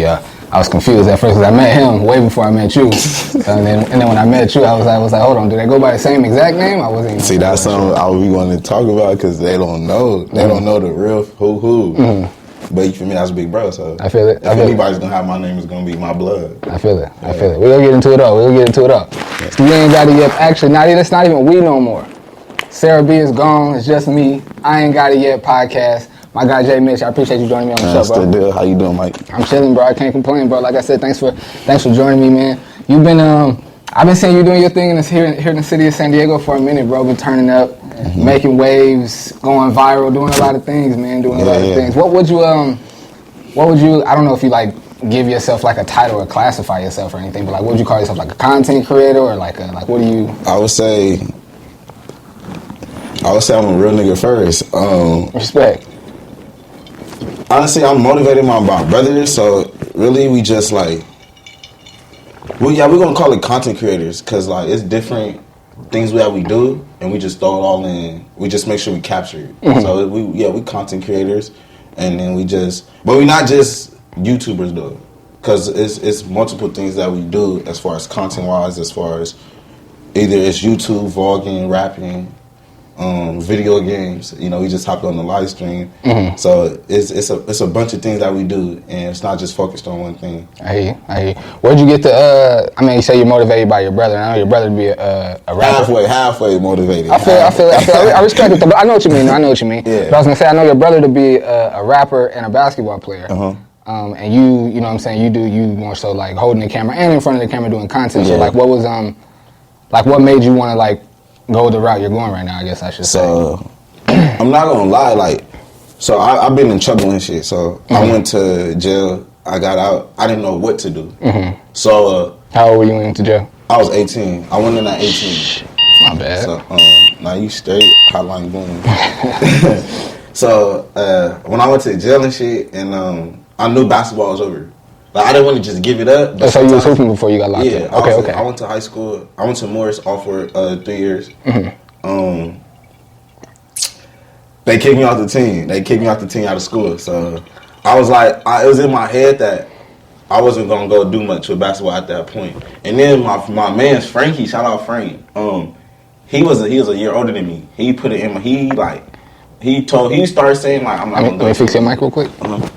yeah, I was confused at first because I met him way before I met you. and then when I met you, I was like, hold on, do they go by the same exact name? I wasn't even. See, that's something I would be wanting to talk about because they don't know. They don't know the real who. Mm-hmm. But for me, that's Big Bro. So I feel it. If anybody's gonna have my name, it's gonna be my blood. I feel it. I feel it. We'll get into it though. Yeah. So we ain't got it yet. Actually, it's not even we no more. Sarah B is gone. It's just me. I ain't got it yet. Podcast. My guy JMitch, I appreciate you joining me on the show, bro. That's the deal. How you doing, Mike? I'm chilling, bro. I can't complain, bro. Like I said, thanks for joining me, man. You've been I've been seeing you doing your thing here in the city of San Diego for a minute, bro. Been turning up, making waves, going viral, doing a lot of things, man. Doing a lot of things. What would you I don't know if you like give yourself like a title or classify yourself or anything, but like what would you call yourself, like a content creator or like what do you? I would say I'm a real nigga first. Respect. Honestly, I'm motivated by my brothers, so really we just like, we're gonna call it content creators, cause like it's different things that we do, and we just throw it all in. We just make sure we capture it. Mm-hmm. So we content creators, and then but we're not just YouTubers though, cause it's multiple things that we do as far as content wise, as far as either it's YouTube, vlogging, rapping. Video games, we just hopped on the live stream. Mm-hmm. So it's a bunch of things that we do, and it's not just focused on one thing. I hear you. Where'd you get the? You say you're motivated by your brother. I know your brother to be a rapper. Halfway motivated. I respect it. But I know what you mean. Yeah. But I was gonna say I know your brother to be a rapper and a basketball player. Uh-huh. And you know what I'm saying, you more so like holding the camera and in front of the camera doing content. Yeah. So like what was what made you want to like go the route you're going right now, I guess I should say. So, I'm not gonna lie, I've been in trouble and shit. So, I went to jail, I got out, I didn't know what to do. Mm-hmm. So, how old were you when you went to jail? I was 18. I went in at 18. My bad. So, now you straight, hotline boom. So, when I went to jail and shit, and I knew basketball was over. Like, I didn't want to just give it up. That's how you was hooping before you got locked in? Okay. I went to high school. I went to Morris all for 3 years. Mm-hmm. They kicked me off the team. They kicked me off the team out of school. So I was like, it was in my head that I wasn't going to go do much with basketball at that point. And then my man's Frankie, shout out Frank. He was a year older than me. He put it in he started saying like, I'm not going to go. Let me fix your mic real quick. Uh-huh.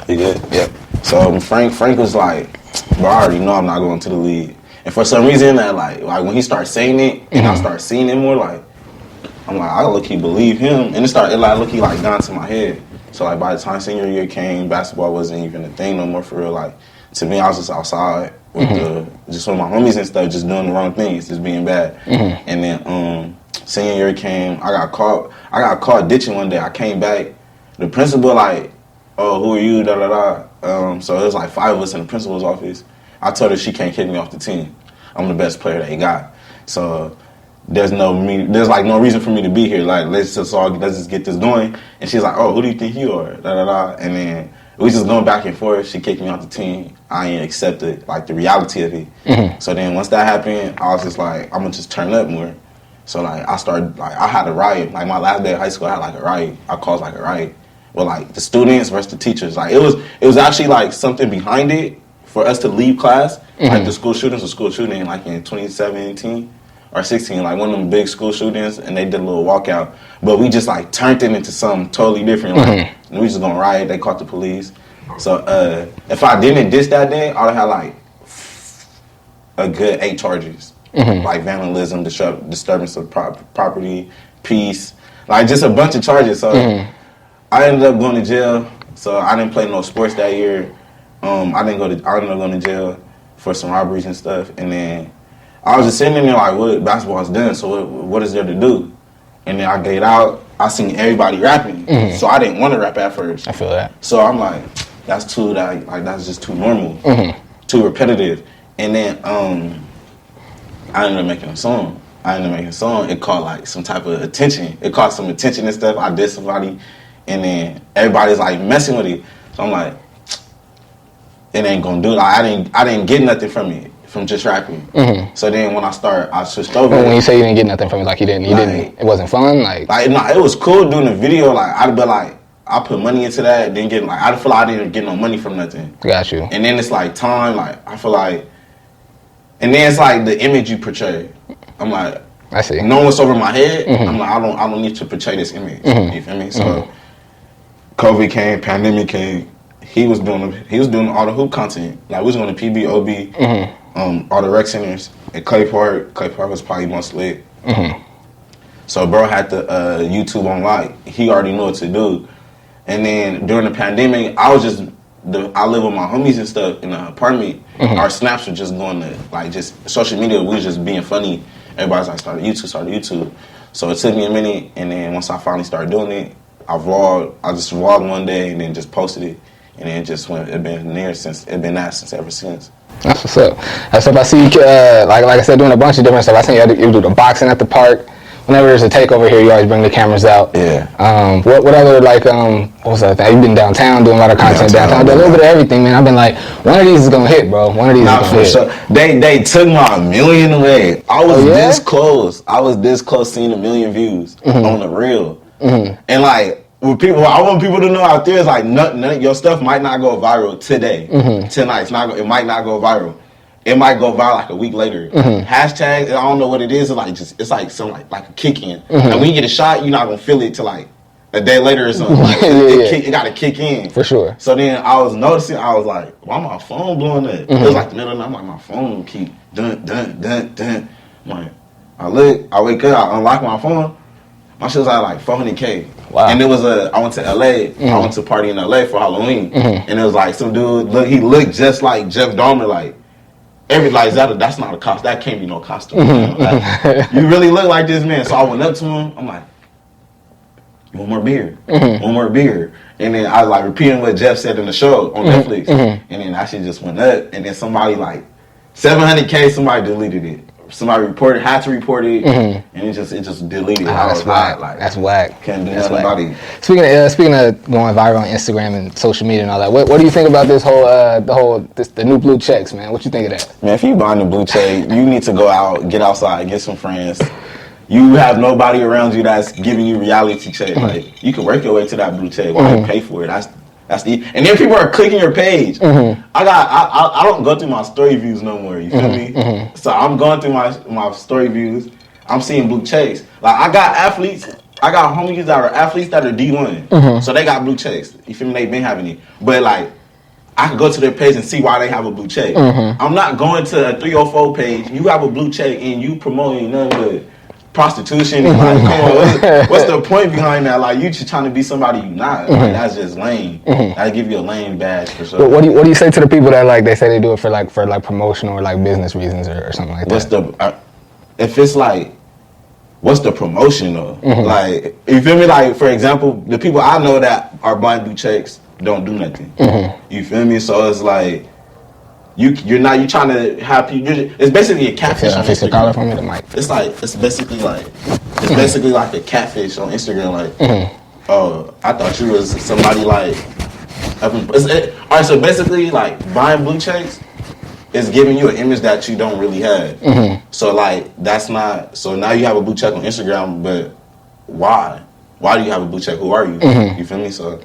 You good? Yep. So Frank was like, bro, I already know I'm not going to the league. And for some reason, that like when he started saying it, and I started seeing it more, like I'm like, I look-key believe him, and it look-key like got into my head. So like by the time senior year came, basketball wasn't even a thing no more for real. Like to me, I was just outside with just with my homies and stuff, just doing the wrong things, just being bad. Mm-hmm. And then senior year came, I got caught ditching one day. I came back, the principal like, oh, who are you, da-da-da. So it was like 5 of us in the principal's office. I told her she can't kick me off the team. I'm the best player they got. So there's no reason for me to be here. Like, let's just get this going. And she's like, oh, who do you think you are, da-da-da. And then we just going back and forth. She kicked me off the team. I ain't accepted, like, the reality of it. Mm-hmm. So then once that happened, I was just like, I'm going to just turn up more. So, like, I had a riot. Like, my last day of high school, I had, like, a riot. I caused, like, a riot. Well, like the students versus the teachers, like it was actually like something behind it for us to leave class. Mm-hmm. Like the school shootings, like in 2017 or 16, like one of them big school shootings, and they did a little walkout. But we just like turned it into something totally different. Like and we just gonna riot. They caught the police. So if I didn't diss that day, I'd have had like a good 8 charges, like vandalism, disturbance of property, peace, like just a bunch of charges. So. I ended up going to jail, so I didn't play no sports that year. I ended up going to jail for some robberies and stuff, and then I was just sitting in there like, what, basketball's done, so what is there to do? And then I get out, I seen everybody rapping, so I didn't want to rap at first. I feel that. So I'm like, that's just too normal, too repetitive. And then I ended up making a song. It caught like some type of attention. It caught some attention and stuff. I did somebody. And then everybody's like messing with it. So I'm like, it ain't gonna do it. Like, I didn't get nothing from it. from just rapping. So then when I switched over. When you say you didn't get nothing from it, like you didn't, it wasn't fun, like no, it was cool doing the video. Like I'd be like, I put money into that, didn't get I feel like I didn't get no money from nothing. Got you. And then it's like time, like I feel like, and then it's like the image you portray. I'm like, I see. Knowing what's over my head, I'm like, I don't need to portray this image. You feel me? So COVID came, pandemic came. He was doing all the hoop content. Like we was going to PB, OB, all the rec centers at Clay Park. Clay Park was probably most lit. So bro had the YouTube on lock. He already knew what to do. And then during the pandemic, I live with my homies and stuff in the apartment. Our snaps were just going to like just social media. We was just being funny. Everybody's like started YouTube. So it took me a minute, and then once I finally started doing it, I just vlogged one day and then just posted it, and then it just went. It's been ever since. Ever since. That's what's up. That's up. I see you, like I said, doing a bunch of different stuff. I seen you do the boxing at the park. Whenever there's a takeover here, you always bring the cameras out. Yeah. What other, like, what was that thing? You've been downtown doing a lot of content downtown. Do a little bit of everything, man. I've been like, one of these is going to hit, bro. One of these is going to hit. Sure. They took my $1 million away. I was this close. I was this close seeing 1 million views on the reel. And, like, with people, I want people to know out there, it's like, none, your stuff might not go viral today. Tonight. It might not go viral. It might go viral like a week later. Hashtags, I don't know what it is. It's like some like a kick in. And when you get a shot, you're not gonna feel it till like a day later or something. Like, it got to kick in for sure. So then I was noticing. I was like, why my phone blowing up? It was like the middle of the night. I'm like, my phone keep dun. I'm like, I wake up, I unlock my phone. My shit was at like 400K. Wow. And it was I went to LA. I went to a party in LA for Halloween. And it was like some dude. He looked just like Jeff Dahmer. Like. That's not a costume. That can't be no costume. Like, you really look like this man. So I went up to him. I'm like, one more beer. One more beer. And then I was like repeating what Jeff said in the show on Netflix. And then that shit just went up. And then somebody like 700K, somebody deleted it. Somebody had to report it, and it just deleted it. That's whack. That's whack. Can't do nobody. Speaking of going viral on Instagram and social media and all that, what do you think about this whole the new blue checks, man? What you think of that? Man, if you buying the blue check, you need to go out, get outside, get some friends. You have nobody around you that's giving you reality check. Like you can work your way to that blue check. Why you pay for it? And then people are clicking your page. I don't go through my story views no more. You feel me? So I'm going through my story views. I'm seeing blue checks. Like I got homies that are athletes that are D1. So they got blue checks. You feel me? They've been having it. But like I can go to their page and see why they have a blue check. I'm not going to a 304 page. You have a blue check and you promoting nothing but prostitution. Like, come on, what's the point behind that? Like, you just trying to be somebody you not. Like, that's just lame. That'll give you a lame badge for sure. What do you say to the people that like they say they do it for promotional or like business reasons or something like that? If it's like, what's the promotion though? Like, you feel me? Like, for example, the people I know that are buying blue checks don't do nothing. You feel me? So it's like, you trying to have people. It's basically a catfish on Instagram. Fix your collar for me, the mic. It's basically like a catfish on Instagram. Like, oh, I thought you was somebody like. All right, so basically, like buying blue checks is giving you an image that you don't really have. So like that's not. So now you have a blue check on Instagram, but why? Why do you have a blue check? Who are you? You feel me? So.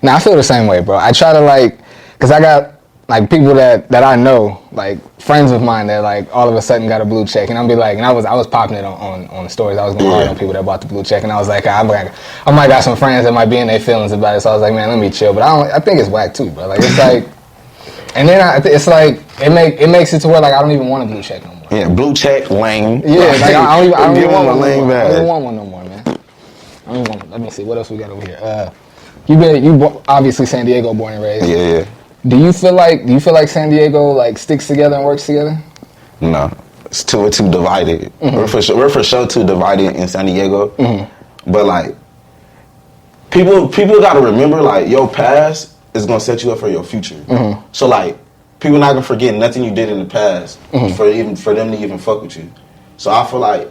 Now I feel the same way, bro. I try to cause I got. Like people that I know, like friends of mine that like all of a sudden got a blue check, and I'll be like, and I was popping it on the stories. I was going hard on people that bought the blue check, and I was like, I might got some friends that might be in their feelings about it. So I was like, man, let me chill. But I think it's whack too, bro. Like it's like, and then it's like it makes it to where like I don't even want a blue check no more. Yeah, blue check lame. Yeah, like I don't even want one no more. I don't even want one no more, man. I don't even want. Let me see what else we got over here. You obviously San Diego born and raised. Yeah. Do you feel like San Diego like sticks together and works together? No, we're too divided. We're for sure too divided in San Diego. But like people got to remember like your past is gonna set you up for your future. So like people not gonna forget nothing you did in the past for them to even fuck with you. So I feel like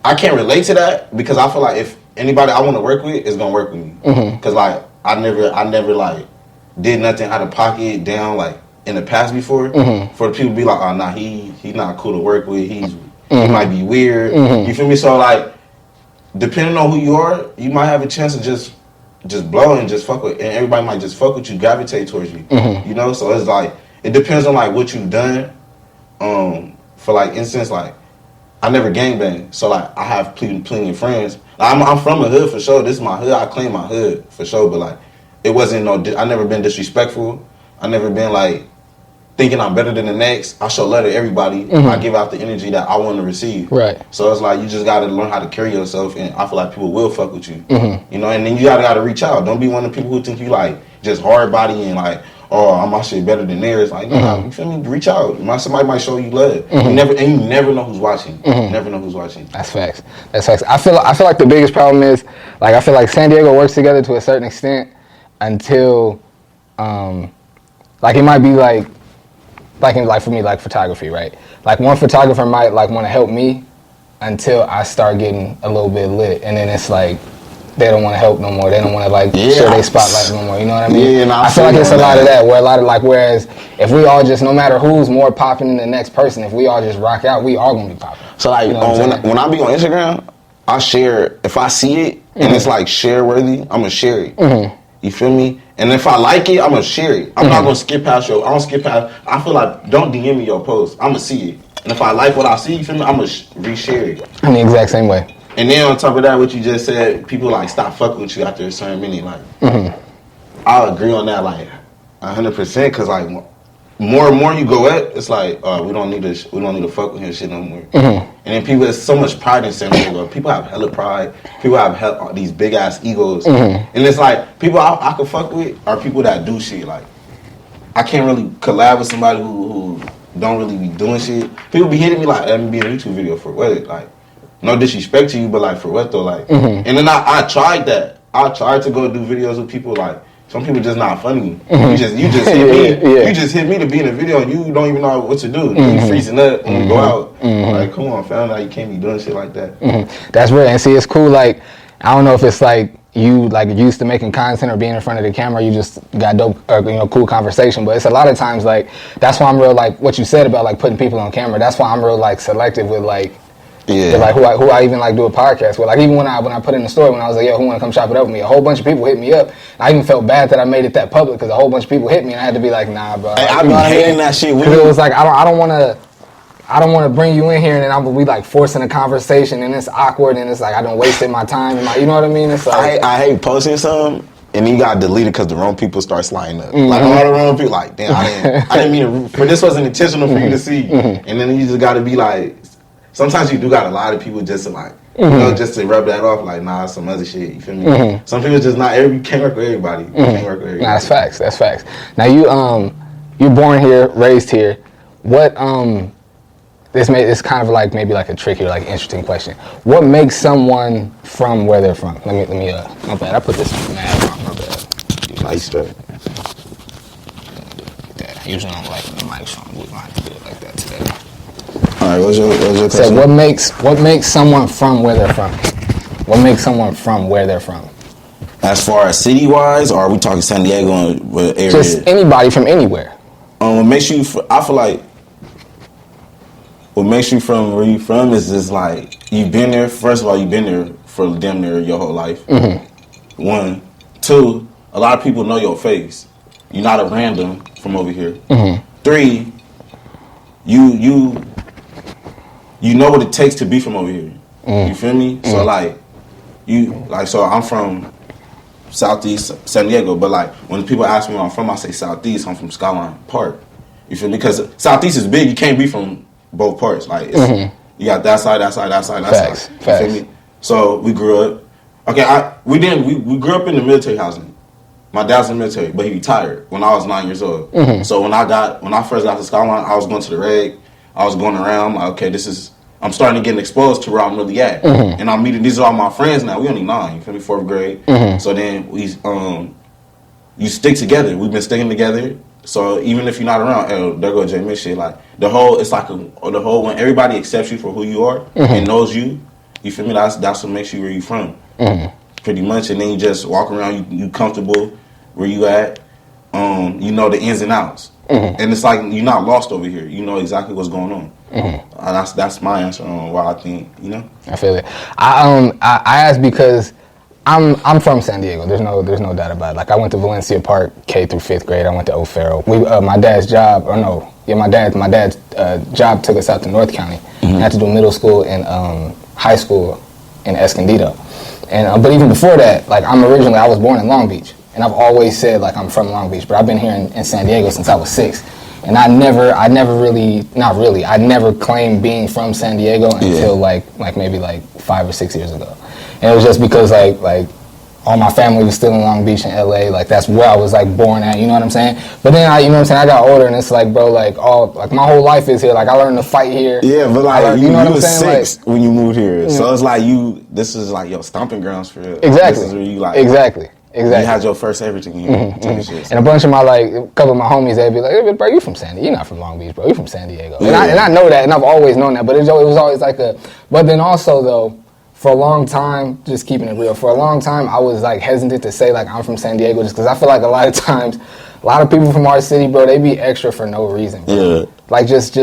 I can't relate to that because I feel like if anybody I want to work with is gonna work with me because like I never like. Did nothing out of pocket, down, like, in the past before, for the people to be like, oh nah, he not cool to work with. He might be weird. You feel me? So like, depending on who you are, you might have a chance to just blow and just fuck with, and everybody might just fuck with you, gravitate towards you. You know, so it's like it depends on like what you've done. For like instance, like I never gangbang, so like I have plenty of friends. I'm from a hood for sure. This is my hood. I claim my hood for sure, but like it wasn't I never been disrespectful. I never been like thinking I'm better than the next. I show love to everybody. I give out the energy that I want to receive. Right. So it's like you just got to learn how to carry yourself, and I feel like people will fuck with you. You know, and then you got to reach out. Don't be one of the people who think you like just hard body and like, oh, my shit better than theirs. Like, nah, you feel me? Reach out. Somebody might show you love. You never know who's watching. Never know who's watching. That's facts. That's facts. I feel like the biggest problem is like I feel like San Diego works together to a certain extent until like it might be like for me, like photography, right? Like one photographer might like want to help me until I start getting a little bit lit, and then it's like they don't want to help no more. They don't want to like share their spotlight no more. You know what I mean? Yeah, I feel like it's a lot of that. Where a lot of like, whereas if we all just, no matter who's more popping than the next person, if we all just rock out, we all gonna be popping. So like, you know when I be on Instagram, I share if I see it and it's like share worthy, I'm gonna share it. You feel me? And if I like it, I'm gonna share it. I'm not gonna skip past I don't skip past. I feel like don't DM me your post. I'm gonna see it, and if I like what I see, you feel me? I'm gonna reshare it. I'm the exact same way. And then on top of that, what you just said, people like stop fucking with you after a certain minute. Like, I'll agree on that like 100%. Cause like more and more you go at, it's like we don't need to fuck with his shit no more. And then people, there's so much pride in San Diego. People have hella pride. People have these big ass egos. And it's like people I can fuck with are people that do shit. Like I can't really collab with somebody who don't really be doing shit. People be hitting me like, let me be in a YouTube video for what? Like, no disrespect to you, but like for what though? Like, and then I tried that. I tried to go do videos with people like. Some people just not funny. You just hit me. You just hit me to be in a video and you don't even know what to do. You freezing up when you go out. Like, come on, found out you can't be doing shit like that. That's real. And see, it's cool. Like, I don't know if it's like you like used to making content or being in front of the camera. You just got dope, or, cool conversation. But it's a lot of times like that's why I'm real like what you said about like putting people on camera. That's why I'm real like selective with like. Yeah. Like who I even like do a podcast with. Like even when I put in the story when I was like, yo, who want to come chop it up with me? A whole bunch of people hit me up. And I even felt bad that I made it that public because a whole bunch of people hit me and I had to be like, nah, bro. Hey, I be hating that shit. Because it was like I don't want to bring you in here and then we like forcing a conversation and it's awkward and it's like I done wasted my time. And you know what I mean? It's like I hate posting something. And you got deleted because the wrong people start sliding up. Like all the wrong people. Like damn, I didn't mean to. But this wasn't intentional for you to see. And then you just got to be like. Sometimes you do got a lot of people just to like, just to rub that off, like, nah, some other shit, you feel me? Some people just you can't work with everybody. You can't work with everybody. Nah, that's facts. Now you're born here, raised here. What, this kind of like, maybe like a tricky or like interesting question. What makes someone from where they're from? Let me, my bad, I put this mad wrong, my bad. Nice stuff. I usually don't like the mic, so I'm going to have to do it like that today. All right, what's your question? So what makes someone from where they're from? What makes someone from where they're from? As far as city wise, or are we talking San Diego and what area? Just anybody from anywhere. What makes you? I feel like what makes you from where you from is just like you've been there. First of all, you've been there for damn near your whole life. 1, 2. A lot of people know your face. You're not a random from over here. 3. You know what it takes to be from over here. You feel me? So so I'm from Southeast San Diego, but like when people ask me where I'm from, I say Southeast. I'm from Skyline Park. You feel me? Because Southeast is big. You can't be from both parts. Like you got that side. Facts. You feel me? So we grew up. Okay, we grew up in the military housing. My dad's in the military, but he retired when I was 9 years old. So when I first got to Skyline, I was going to the reg. I was going around like, okay, I'm starting to get exposed to where I'm really at. And I'm meeting, these are all my friends now. We only 9, you feel me, 4th grade. So then you stick together. We've been sticking together. So even if you're not around, there go JMitch shit. Like the whole when everybody accepts you for who you are and knows you feel me, that's what makes you where you from. Pretty much. And then you just walk around, you comfortable where you at. You know the ins and outs. And it's like you're not lost over here. You know exactly what's going on. That's my answer on why I think, you know. I feel it. I asked because I'm from San Diego. There's no doubt about it. Like, I went to Valencia Park K through 5th grade. I went to O'Farrell. My dad's job, my dad's job took us out to North County. I had to do middle school and high school in Escondido. And but even before that, like, I was born in Long Beach, and I've always said like I'm from Long Beach, but I've been here in San Diego since I was 6. And I never claimed being from San Diego until like maybe 5 or 6 years ago. And it was just because like all my family was still in Long Beach and LA, like that's where I was like born at, you know what I'm saying? But then I got older, and it's like, bro, like my whole life is here. Like, I learned to fight here. Yeah, but like you was 6 like, when you moved here. So it's like this is like your stomping grounds for real. Exactly. This is where you like Exactly. You had your first everything. And a bunch of a couple of my homies, they'd be like, hey, bro, you from San Diego? You're not from Long Beach, bro. You from San Diego. And I know that, and I've always known that. But it was always like but then also though, for a long time, just keeping it real, for a long time, I was like hesitant to say like I'm from San Diego, just because I feel like a lot of times, a lot of people from our city, bro, they be extra for no reason, bro. Yeah. Like just.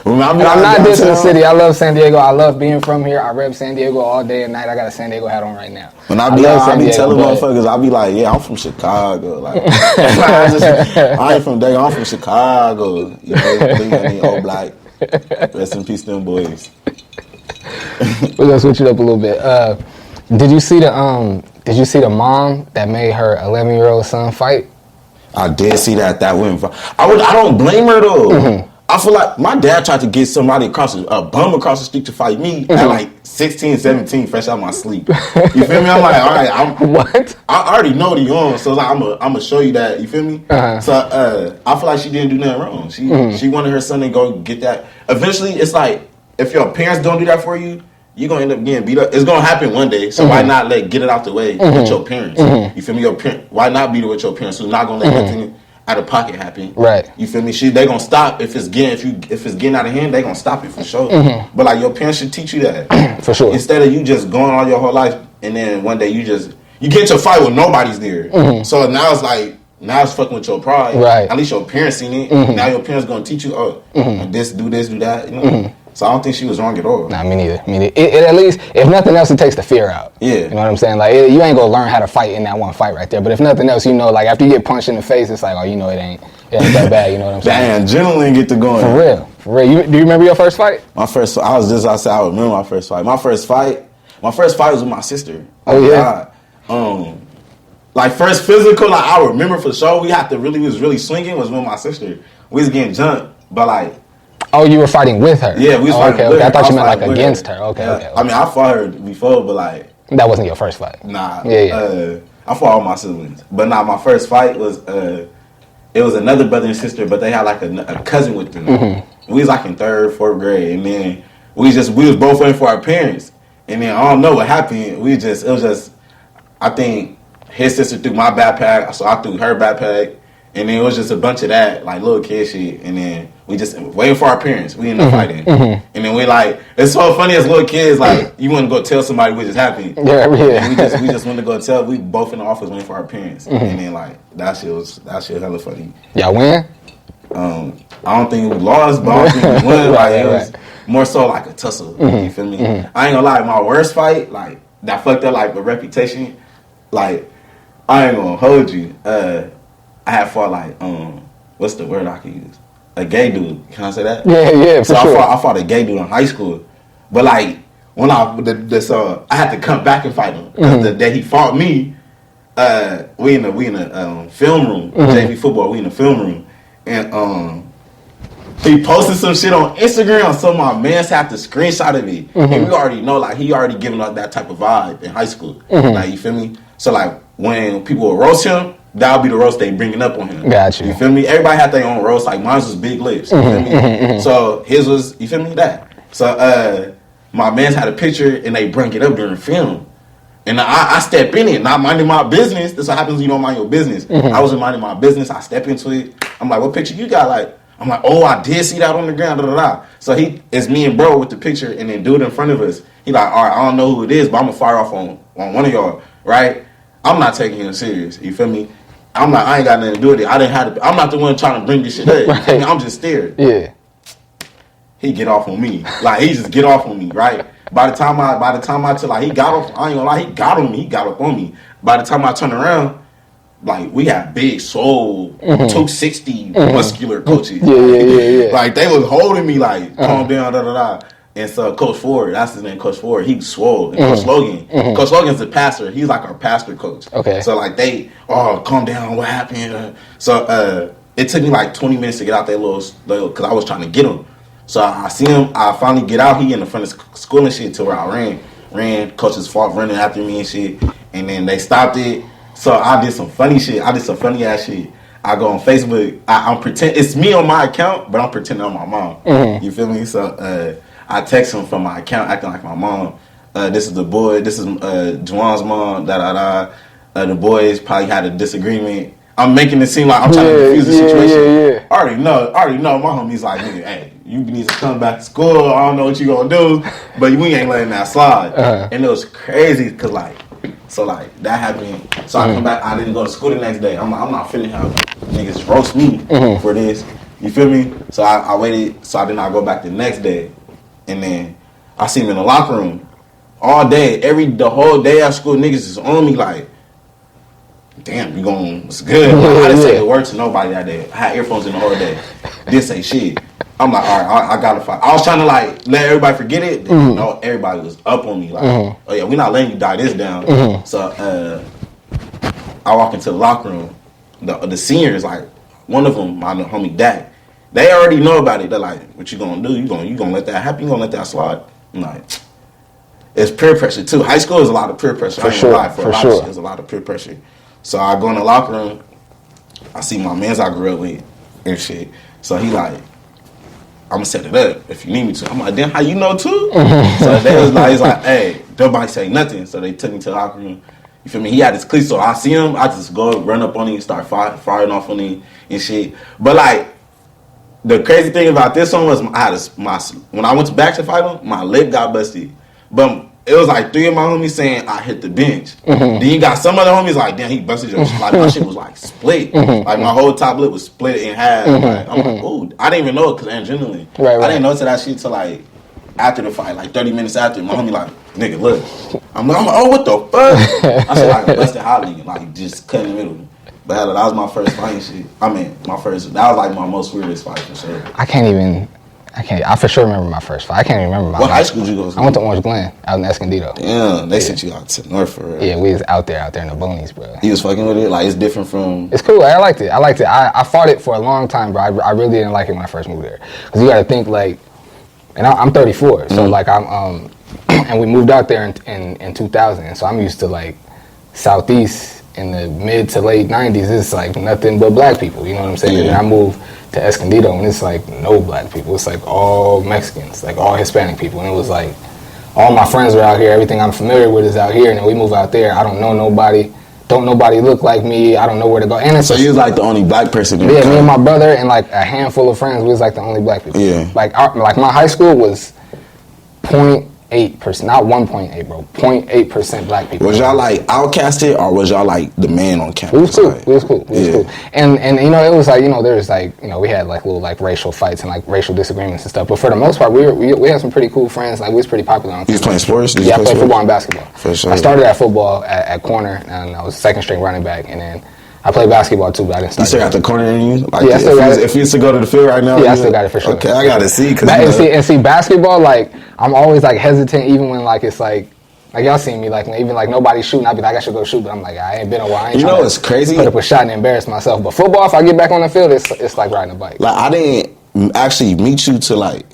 I'm not dissing the city. I love San Diego. I love being from here. I rep San Diego all day and night. I got a San Diego hat on right now. When I be telling motherfuckers, I be like, yeah, I'm from Chicago. Like, I ain't from Dago. I'm from Chicago. You know, old black. Rest in peace, them boys. We're gonna switch it up a little bit. Did you see the mom that made her 11-year-old son fight? I did see that. That went. I don't blame her though. I feel like my dad tried to get somebody a bum across the street to fight me at like 16, 17, fresh out my sleep. You feel me? I'm like, all right, what? I already know the on, so like, I'm gonna show you that. You feel me? So I feel like she didn't do nothing wrong. She wanted her son to go get that. Eventually, it's like if your parents don't do that for you, you're gonna end up getting beat up. It's gonna happen one day. So why not get it out the way with your parents? You feel me? Why not beat it with your parents who's not gonna let nothing out of pocket happen? Right. You feel me? They gonna stop if it's getting out of hand. They gonna stop it for sure. But like your parents should teach you that for sure. Instead of you just going all your whole life and then one day you get into a fight when nobody's there. So now it's fucking with your pride. Right. At least your parents seen it. Now your parents gonna teach you. This, do that. You know. So I don't think she was wrong at all. Nah, me neither. It at least, if nothing else, it takes the fear out. Yeah. You know what I'm saying? Like, you ain't gonna learn how to fight in that one fight right there. But if nothing else, you know, like after you get punched in the face, it's like, oh, you know, it ain't that bad. You know what I'm saying? Damn, adrenaline get to going. For real. Do you remember your first fight? I remember my first fight. My first fight was with my sister. Oh yeah. God. Like first physical, like I remember for sure. We was really swinging was with my sister. We was getting jumped, but like. Oh, you were fighting with her? Yeah, we was fighting with her. I thought you meant like against her. Okay. I mean, I fought her before, but like... That wasn't your first fight? Nah. Yeah. I fought all my siblings. But my first fight was... it was another brother and sister, but they had like a cousin with them. We was like in 3rd, 4th grade, and then we was both waiting for our parents. And then I don't know what happened. It was just... I think his sister threw my backpack, so I threw her backpack. And then it was just a bunch of that, like little kid shit. And then we just waiting for our parents. We ended up fighting. And then we like, it's so funny as little kids, like you want to go tell somebody what just happened. Yeah. And we just want to go tell. We both in the office waiting for our parents. And then like that shit hella funny. Y'all win? I don't think we lost, but I don't think we won. Like it was more so like a tussle. You feel me? I ain't gonna lie, my worst fight, like that fucked up like a reputation. Like I ain't gonna hold you. I had fought like what's the word I can use? A gay dude. Can I say that? Yeah, for sure. I fought a gay dude in high school, but like when I had to come back and fight him because the day he fought me, we in a film room, JV football. We in the film room, and he posted some shit on Instagram, so my man's had to screenshot of it, and we already know like he already giving us that type of vibe in high school. Like you feel me? So like when people will roast him. That'll be the roast they bringing up on him. Gotcha. You feel me? Everybody had their own roast. Like mine was big lips. You feel me? So his was, you feel me? That. So my man's had a picture and they bring it up during film. And I step in it, not minding my business. This what happens when you don't mind your business. I wasn't minding my business. I step into it. I'm like, what picture you got? Like, I'm like, oh, I did see that on the ground. Da, da, da. So it's me and bro with the picture and then dude in front of us. He like, all right, I don't know who it is, but I'm gonna fire off on one of y'all, right? I'm not taking him serious. You feel me? I'm like, I ain't got nothing to do with it. I didn't have to. I'm not the one trying to bring this shit up. Right. I'm just scared. Yeah. He get off on me. Like, he just get off on me, right? By the time I till like he got off, I ain't gonna lie, he got on me. He got up on me. By the time I turn around, like, we had big soul, 260 muscular coaches. Yeah. Like, they was holding me like, calm down, da. And so Coach Ford, that's his name, Coach Ford, he swole. And Coach Logan. Coach Logan's the pastor. He's like our pastor coach. Okay. So like calm down, what happened? So it took me like 20 minutes to get out that little, cause I was trying to get him. So I see him, I finally get out, he in the front of school and shit to where I ran, coaches fought running after me and shit. And then they stopped it. So I did some funny shit. I did some funny ass shit. I go on Facebook. I'm pretend it's me on my account, but I'm pretending I'm my mom. You feel me? So I text him from my account, acting like my mom. This is the boy. This is Juwan's mom. The boys probably had a disagreement. I'm making it seem like I'm trying to defuse the situation. Yeah. I already know. My homie's like, nigga, hey, you need to come back to school. I don't know what you gonna do, but we ain't letting that slide. And it was crazy because that happened. So I come back. I didn't go to school the next day. I'm not finna have niggas roast me for this. You feel me? So I waited. So then I go back the next day, and then I see him in the locker room all day. The whole day at school, niggas is on me like, damn, you going? What's good? I didn't say a word to nobody that day. I had earphones in the whole day. Didn't say shit. I'm like, all right, I gotta fight. I was trying to like let everybody forget it. No, everybody was up on me like, oh yeah, we're not letting you die this down. So I walk into the locker room. The seniors, like one of them, my homie Dak, they already know about it. They're like, what you gonna do? You gonna let that happen? You gonna let that slide? I'm like, it's peer pressure too. High school is a lot of peer pressure. For sure. There's a lot of peer pressure. So I go in the locker room. I see my mans I grew up with and shit. So he like, I'm gonna set it up if you need me to. I'm like, damn, how you know too? So they was like, he's like, hey, nobody say nothing. So they took me to the locker room. You feel me? He had his cleats, so I see him. I just go run up on him, start firing off on him and shit. But like, the crazy thing about this one was when I went back to fight him, my lip got busted. But it was like 3 of my homies saying I hit the bench. Then you got some other homies like, damn, he busted your shit. Like, my shit was like split. Like, my whole top lip was split in half. Like, I'm like, oh, I didn't even know it because genuinely. Right. I didn't know to that shit till like after the fight, like 30 minutes after. My homie like, nigga, look. I'm like, oh, what the fuck? I said, like, a busted holly, like, just cut in the middle. But hell, that was my first fight and shit. That was like my most weirdest fight for sure. I for sure remember my first fight. I can't even remember my What high school did you go to? I went to Orange Glen, out in Escondido. Yeah, they sent you out to North for real. Yeah, we was out there in the boonies, bro. You was fucking with it? Like, it's different from... It's cool. I liked it. I fought it for a long time, bro. I really didn't like it when I first moved there. Because you got to think, like... And I'm 34, so, like, I'm... and we moved out there in 2000, so I'm used to, like, Southeast in the mid to late 90s. It's, like, nothing but black people, you know what I'm saying? Yeah. And then I moved to Escondido, and it's like no black people. It's like all Mexicans, like all Hispanic people. And it was like all my friends are out here. Everything I'm familiar with is out here. And then we move out there. I don't know nobody. Don't nobody look like me. I don't know where to go. And it's so you was like the only black person. Yeah, me and my brother and like a handful of friends. We was like the only black people. Yeah. Like my high school was 0.8%, not 1.8, bro. 0.8% black people. Was y'all like outcasted or was y'all like the man on campus? We was cool. And you know, it was like, you know, there's like, you know, we had like little like racial fights and like racial disagreements and stuff. But for the most part, we had some pretty cool friends. Like we was pretty popular on campus. You was playing sports? Yeah, I played football and basketball. For sure. I started at football at corner, and I was second string running back, and then I played basketball too, but I didn't start. You still got the corner in you? Like, yeah, I still got it. If you used to go to the field right now? Yeah, I still got it for sure. Okay, I got to see. And see, basketball, like, I'm always, like, hesitant even when, like, it's, like y'all seen me, like, even, like, nobody's shooting, I'd be like, I should go shoot, but I'm like, I ain't been a while. I ain't you know what's crazy? Put up a shot and embarrass myself. But football, if I get back on the field, it's like riding a bike. Like, I didn't actually meet you to like,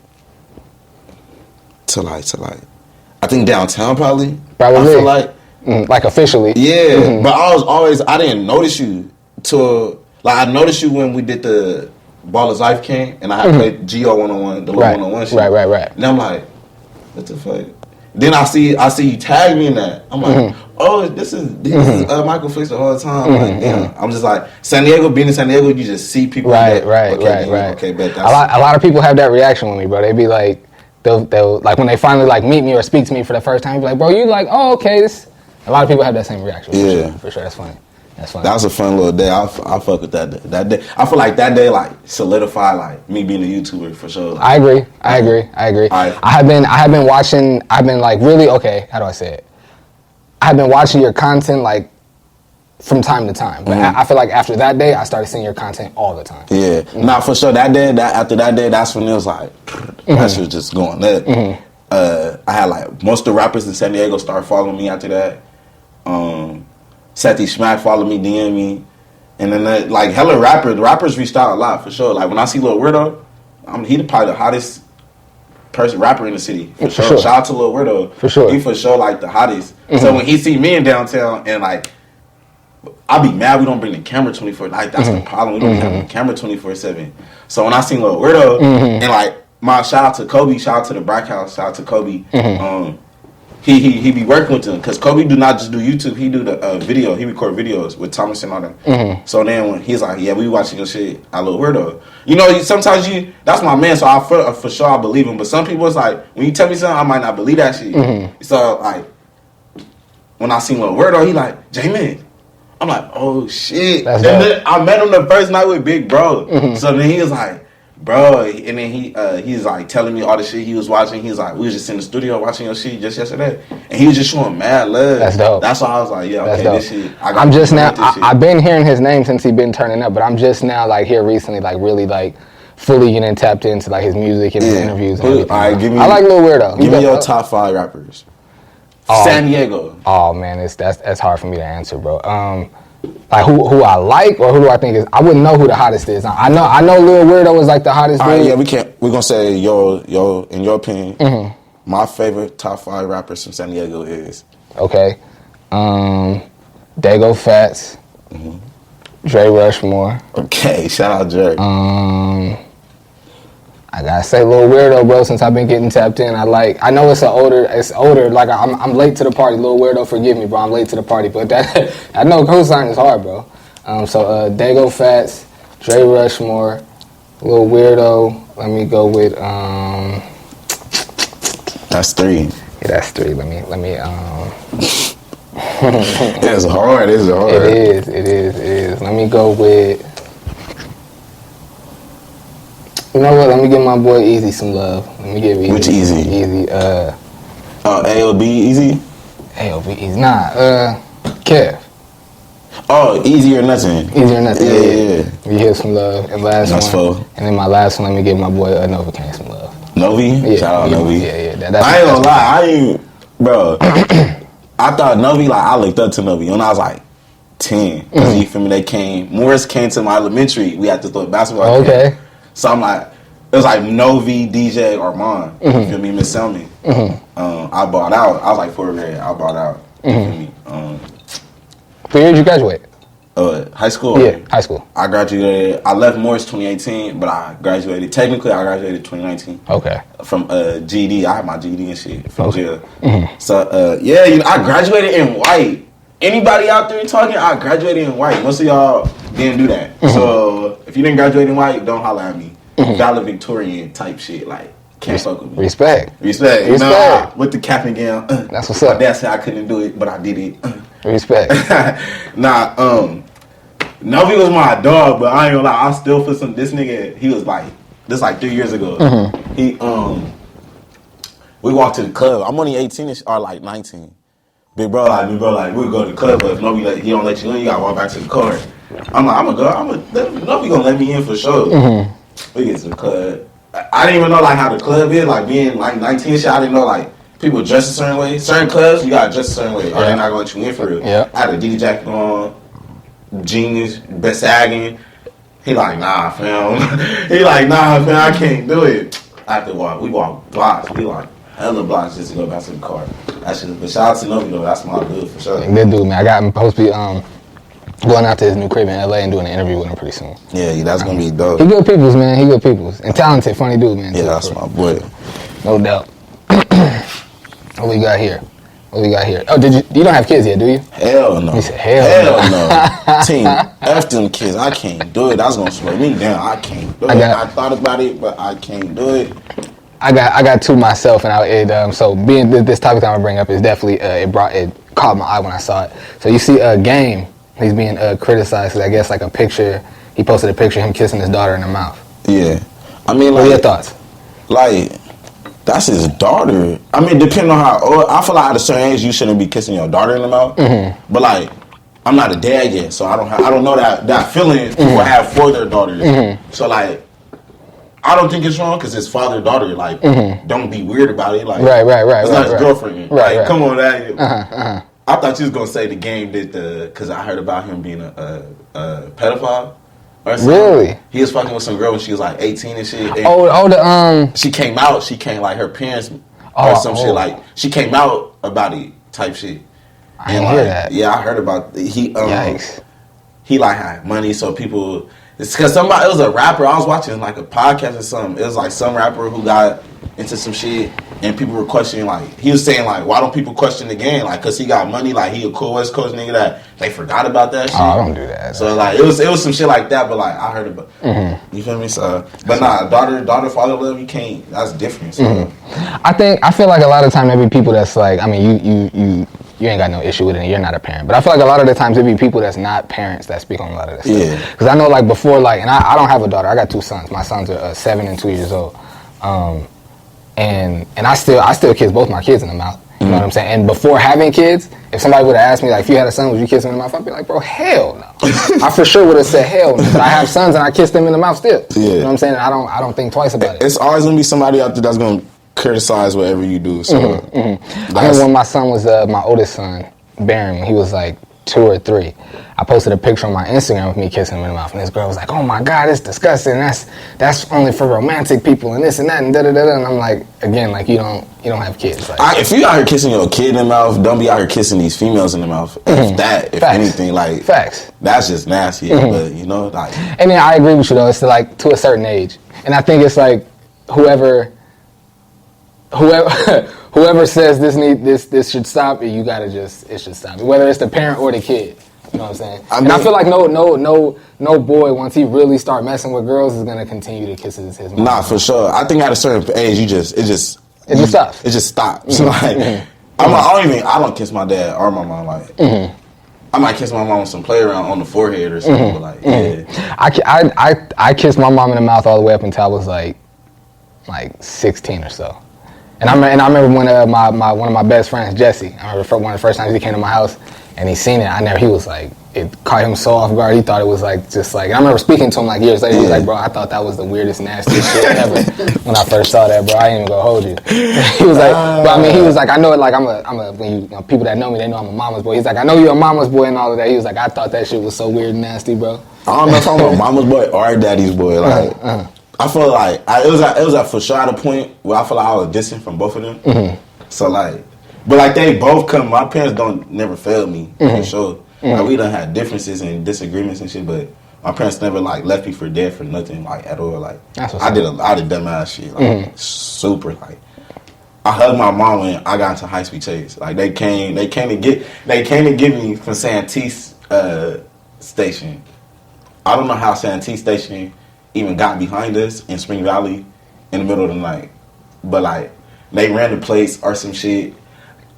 I think downtown probably. Probably. I feel like. Like officially. Yeah, but I didn't notice you till, like, I noticed you when we did the Ballers Life camp, and I had played GO 101, the little 101 shit. Right. And I'm like, what the fuck? Then I see you tag me in that. I'm like, oh, this is Michael Flix the whole time. Like, damn. I'm just like, being in San Diego, you just see people. Right. Okay, bet. A lot of people have that reaction with me, bro. They be like, they'll like when they finally like meet me or speak to me for the first time, be like, bro, you like, oh, okay, this. A lot of people have that same reaction. For sure, that's funny. That's fine. That was a fun little day. I fuck with that day. That day, I feel like that day like solidified like me being a YouTuber for sure. Like, I agree. Right. I have been watching. I've been like really okay. How do I say it? I've been watching your content like from time to time, but I feel like after that day, I started seeing your content all the time. Yeah, nah, for sure. After that day, that's when it was like that shit was just going lit. I had like most of the rappers in San Diego start following me after that. Seti Schmack followed me, DM me, and then like hella rappers reached out a lot for sure. Like when I see Lil Weirdo, he probably the hottest rapper in the city for sure. Shout out to Lil Weirdo for sure. He for sure like the hottest. So when he see me in downtown and like. I'll be mad we don't bring the camera 24. Like that's the problem. We don't have the camera 24/7. So when I seen Lil Weirdo and like my shout out to Kobe, shout out to the Brack House, shout out to Kobe. He be working with them because Kobe do not just do YouTube. He do the video. He record videos with Thomas and all them. So then when he's like, yeah, we watching your shit. I Lil Weirdo. You know, sometimes that's my man. So for sure I believe him. But some people it's like when you tell me something, I might not believe that shit. So like when I seen Lil Weirdo, he like JMitch. I'm like, oh shit. And then I met him the first night with Big Bro. So then he was like, bro, and then he's like telling me all the shit he was watching. He was like, we was just in the studio watching your shit just yesterday. And he was just showing mad love. That's dope. That's why I was like, yeah, okay, this shit. I'm just now, I've been hearing his name since he been turning up, but I'm just now like here recently, like really like fully getting tapped into like his music and his interviews and everything. All right, I like Lil Weirdo. Give me your top 5 rappers. San Diego. Oh man, that's hard for me to answer, bro. Like who I like or who do I think is? I wouldn't know who the hottest is. I know Lil Weirdo is like the hottest. All right, yeah, we're gonna say yo in your opinion. My favorite top 5 rappers from San Diego is okay, Dago Fats, Dre Rushmore. Okay, shout out Dre. I gotta say Lil Weirdo, bro, since I've been getting tapped in. I know it's older, like I'm late to the party. Lil Weirdo, forgive me, bro, I'm late to the party, but that, I know cosign is hard, bro. So Dago Fats, Dre Rushmore, Lil Weirdo, let me go with, That's 3. Yeah, that's 3, let me It's hard, It is. Let me go with, you know what? Let me give my boy Easy some love. Let me give Easy. Which Easy? Easy. AOB Easy? AOB Easy. Nah. Kev. Oh, Easy or Nothing. Easy or Nothing. Yeah. We give some love. And last that's one. Full. And then my last one, let me give my boy Novocaine some love. Novi? Yeah, Shout out Novi. Yeah. I ain't gonna lie. Bro. I thought Novi, like, I looked up to Novi when I was like 10. Because you feel me? Morris came to my elementary. We had to throw a basketball game. So I'm like, it was like Novi, DJ, Armand. You feel me? Miss Selmy. I bought out. I was like 4th grade. I bought out. You feel me? What year did you graduate? High school? Yeah, high school. I graduated. I left Morris 2018, but I graduated. Technically, I graduated 2019. Okay. From GED. I had my GED and shit from jail. So, yeah, I graduated in white. Anybody out there talking, I graduated in white. Most of y'all didn't do that. So if you didn't graduate in white, don't holler at me. Valedictorian type shit, like can't fuck with me. Respect. You know, with the cap and gown. That's what's up. My dad said I couldn't do it, but I did it. Respect. Novi was my dog, but I ain't gonna lie, I still feel this nigga, he was like, this like 3 years ago. He we walked to the club. I'm only 18ish or like 19. Big bro, like, we go to the club, but if Novi he don't let you in, you gotta walk back to the car. I'm like, Novi gonna let me in for sure. We get to the club. I didn't even know like how the club is, like being like 19 shit. I didn't know like people dress a certain way. Certain clubs, you gotta dress a certain way, or they're not gonna let you in for real. I had a D jacket on, jeans, best sagging. He like, nah, fam. I can't do it. After we walk blocks. We like hella blocks just to go back to the car. But shout out to Novi though. That's my dude for sure. Good dude, man. I got him supposed to be going out to his new crib in LA and doing an interview with him pretty soon. Yeah, that's gonna be dope. He good peoples, man. He good peoples. And talented, funny dude, man. Yeah, that's my boy. No doubt. What we got here? Oh, you don't have kids yet, do you? Hell no. He said, hell no. Team, F them kids. I can't do it. That's gonna slow me down. I can't do it. I thought about it, but I can't do it. I got two myself, and so being this topic I'm gonna bring up is definitely it caught my eye when I saw it. So you see Game, He's being criticized. 'Cause I guess like a picture. He posted a picture of him kissing his daughter in the mouth. Yeah. I mean, What like, are your thoughts? Like, that's his daughter. I mean, depending on how old, I feel like at a certain age you shouldn't be kissing your daughter in the mouth. Mm-hmm. But like, I'm not a dad yet, so I don't know that feeling people have for their daughters. Mm-hmm. So like, I don't think it's wrong because it's father daughter. Like, don't be weird about it. Like, right. It's not his girlfriend. Right, like, right. come on, that. I thought you was gonna say the game did because I heard about him being a pedophile. Or something. Really? He was fucking with some girl when she was like 18 and shit. And she came out. She came like her parents or some shit. Like she came out about it type shit. I didn't hear that. Yeah, I heard about he. Yikes. He like had money, so people. It's because it was a rapper. I was watching like a podcast or something. It was like some rapper who got into some shit, and people were questioning. Like he was saying, like, why don't people question the game? Like, cause he got money. Like he a cool West Coast nigga that they forgot about that shit. Oh, I don't do that. So like it was some shit like that. But like I heard about. Mm-hmm. You feel me? So, but nah, daughter, father love. You can't. That's different. So. I feel like a lot of time there be people that's like. I mean, you ain't got no issue with it and you're not a parent. But I feel like a lot of the times there be people that's not parents that speak on a lot of this stuff. Yeah. Because I know like before, like, and I don't have a daughter. I got 2 sons. My sons are 7 and 2 years old. And I still kiss both my kids in the mouth. You know what I'm saying? And before having kids, if somebody would have asked me, like, if you had a son, would you kiss him in the mouth? I'd be like, bro, hell no. I for sure would have said hell no. But I have sons and I kiss them in the mouth still. Yeah. You know what I'm saying? And I don't think twice about it. It's always going to be somebody out there that's going to criticize whatever you do. So I remember when my son was, my oldest son, Baron, when he was like 2 or 3, I posted a picture on my Instagram with me kissing him in the mouth, and this girl was like, "Oh my God, it's disgusting. That's only for romantic people and this and that and da da da." And I'm like, again, like you don't have kids. Like, if you out here kissing your kid in the mouth, don't be out here kissing these females in the mouth. If Facts. anything, like Facts. That's just nasty. But you know, like, and then I agree with you though. It's like to a certain age, and I think it's like whoever says this should stop, it should stop. Whether it's the parent or the kid. You know what I'm saying? I feel like no boy, once he really start messing with girls, is gonna continue to kiss his mom. Nah, for sure. I think at a certain age it just stops. It just stops. So like I don't kiss my dad or my mom like I might kiss my mom with some play around on the forehead or something, but like I kissed my mom in the mouth all the way up until I was like 16 or so. And I remember when one of my best friends, Jesse, I remember one of the first times he came to my house and he seen it. He was like, it caught him so off guard. He thought it was like, just like, and I remember speaking to him like years later. He was like, bro, I thought that was the weirdest, nastiest shit ever when I first saw that, bro. I ain't even gonna hold you. He was like, but I mean, he was like, I know it, like, when you know, people that know me, they know I'm a mama's boy. He's like, I know you're a mama's boy and all of that. He was like, I thought that shit was so weird and nasty, bro. I don't know if I'm a mama's boy or a daddy's boy. Like, I feel like it was at for sure at a point where I feel like I was distant from both of them. So like, but like they both come. My parents never failed me for sure. Like we done had differences and disagreements and shit, but my parents never like left me for dead for nothing like at all. Like I did a lot of dumb ass shit, like super. Like I hugged my mom when I got into High Speed Chase. Like they came to get me from Santee Station. I don't know how Santee Station even got behind us in Spring Valley in the middle of the night, but like they ran the place or some shit.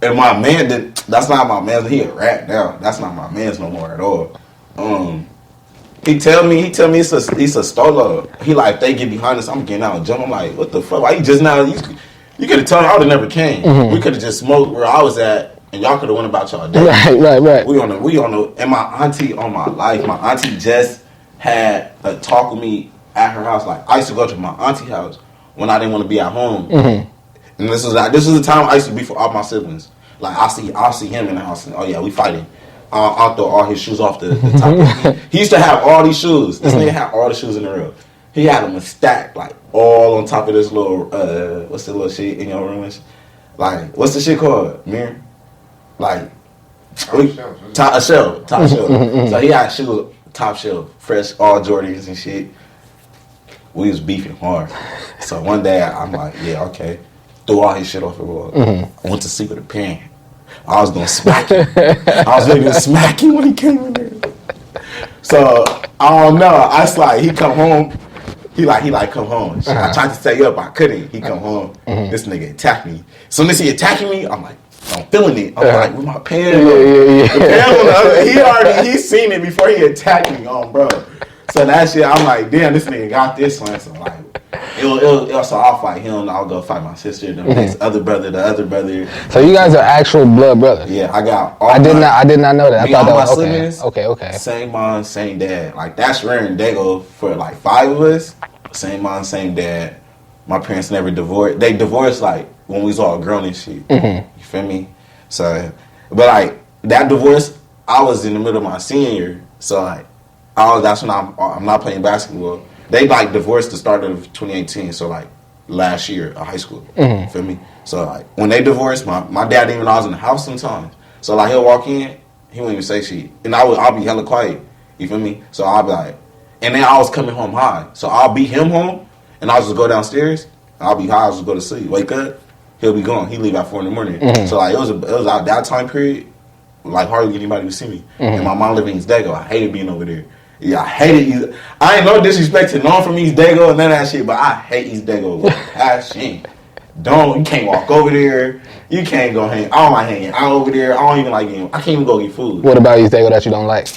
And my man that's not my man. He a rat now. That's not my man's no more at all. He tell me it's a stolo. He like, they get behind us, I'm getting out and jump. I'm like, what the fuck? Why you just now? You could have told me I would have never came. We could have just smoked where I was at, and y'all could have went about y'all day. Right. We on the. And my auntie on my life, my auntie just had a talk with me at her house. Like I used to go to my auntie house when I didn't want to be at home. And this was the time I used to be for all my siblings. Like I'll see him in the house and oh yeah, we fighting. I'll throw all his shoes off the top. He used to have all these shoes. This nigga had all the shoes in the room. He had them stacked like all on top of this little what's the little shit in your room? Like what's the shit called? Mirror? Like top shelf. So he had shoes top shelf, fresh, all Jordans and shit. We was beefing hard. So one day I'm like, yeah, okay. Threw all his shit off the wall. I went to sleep with a parent. I was gonna smack him. I was ready to smack him when he came in there. So I don't know. I was like, he come home. He like come home. I tried to stay up, I couldn't. He come home. This nigga attacked me. Soon as he attacking me, I'm like, I'm feeling it. I'm like, with my pen. Yeah. The pen on the other, he seen it before he attacked me, bro. So that shit, I'm like, damn, this nigga got this one. So like, so I'll fight him. I'll go fight my sister, the other brother. So you guys are actual blood brothers. Yeah, I got. I did not know that. I thought that was siblings. Okay. Same mom, same dad. Like that's rare in Dago for like 5 of us. Same mom, same dad. My parents never divorced. They divorced like when we was all grown and shit. You feel me? So, but like that divorce, I was in the middle of my senior year. So like, that's when I'm not playing basketball. They like divorced the start of 2018. So like last year of high school. You feel me? So like when they divorced, my dad didn't even know I was in the house sometimes. So like he'll walk in, he wouldn't even say shit, and I'll be hella quiet. You feel me? So I'll be like, and then I was coming home high. So I'll beat him home, and I'll just go downstairs. I'll be high. I'll just go to sleep. Wake up, he'll be gone. He leave at 4 a.m. So like it was out that time period. Like hardly anybody would see me. And my mom lived in East Dago. I hated being over there. Yeah, I hated East. I ain't no disrespect to none from East Dago and none of that shit, but I hate East Dago with passion. You can't walk over there. You can't go hang. I don't like hanging out over there. I don't even like getting. I can't even go get food. What about East Dago that you don't like?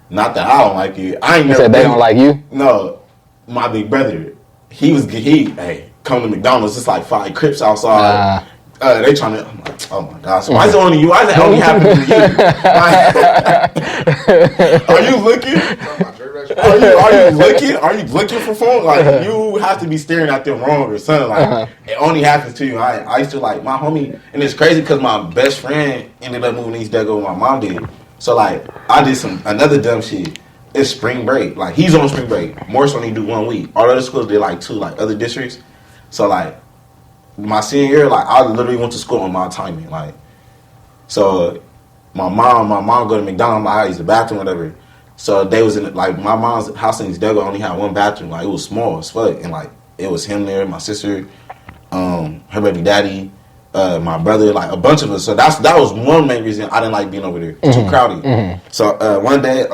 Not that I don't like it. I ain't You never said they don't like you? No, my big brother. Hey, come to McDonald's. It's like 5 Crips outside. They trying to. I'm like, oh my gosh. Why is it only you? Why is it only happening to you? Are you looking? Are you looking? Are you looking for phone? Like you have to be staring at them wrong or something. Like it only happens to you. I used to like my homie, and it's crazy because my best friend ended up moving to East Dago. My mom did. So like I did another dumb shit. It's spring break. Like he's on spring break. Morris only do 1 week. All other schools did like 2, like other districts. So like my senior year, like I literally went to school on my timing. Like so my mom go to McDonald's, I use the bathroom, whatever. So they was in like my mom's house in East Dago only had 1 bathroom. Like it was small as fuck, and like it was him there, my sister, her baby daddy, my brother, like a bunch of us. So that was one main reason I didn't like being over there. Too crowded. So one day,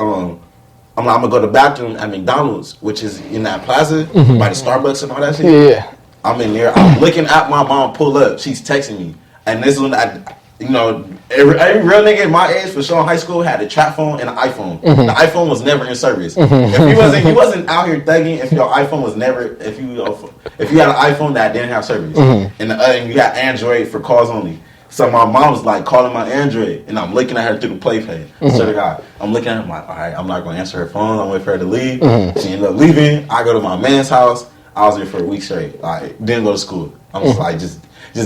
I'm gonna go to the bathroom at McDonald's, which is in that plaza by the Starbucks and all that shit. Yeah. I'm in there. I'm looking at my mom pull up. She's texting me, and this one, every real nigga in my age for sure in high school had a trap phone and an iPhone. The iPhone was never in service. If you wasn't out here thugging, if your iPhone was never, if you had an iPhone that didn't have service, and you had Android for calls only. So my mom was like calling my Android, and I'm looking at her through the play pad. So the guy, I'm looking at her, I'm like, all right, I'm not gonna answer her phone. I'm waiting for her to leave. She ended up leaving. I go to my man's house. I was there for a week straight. Like didn't go to school. I'm just like just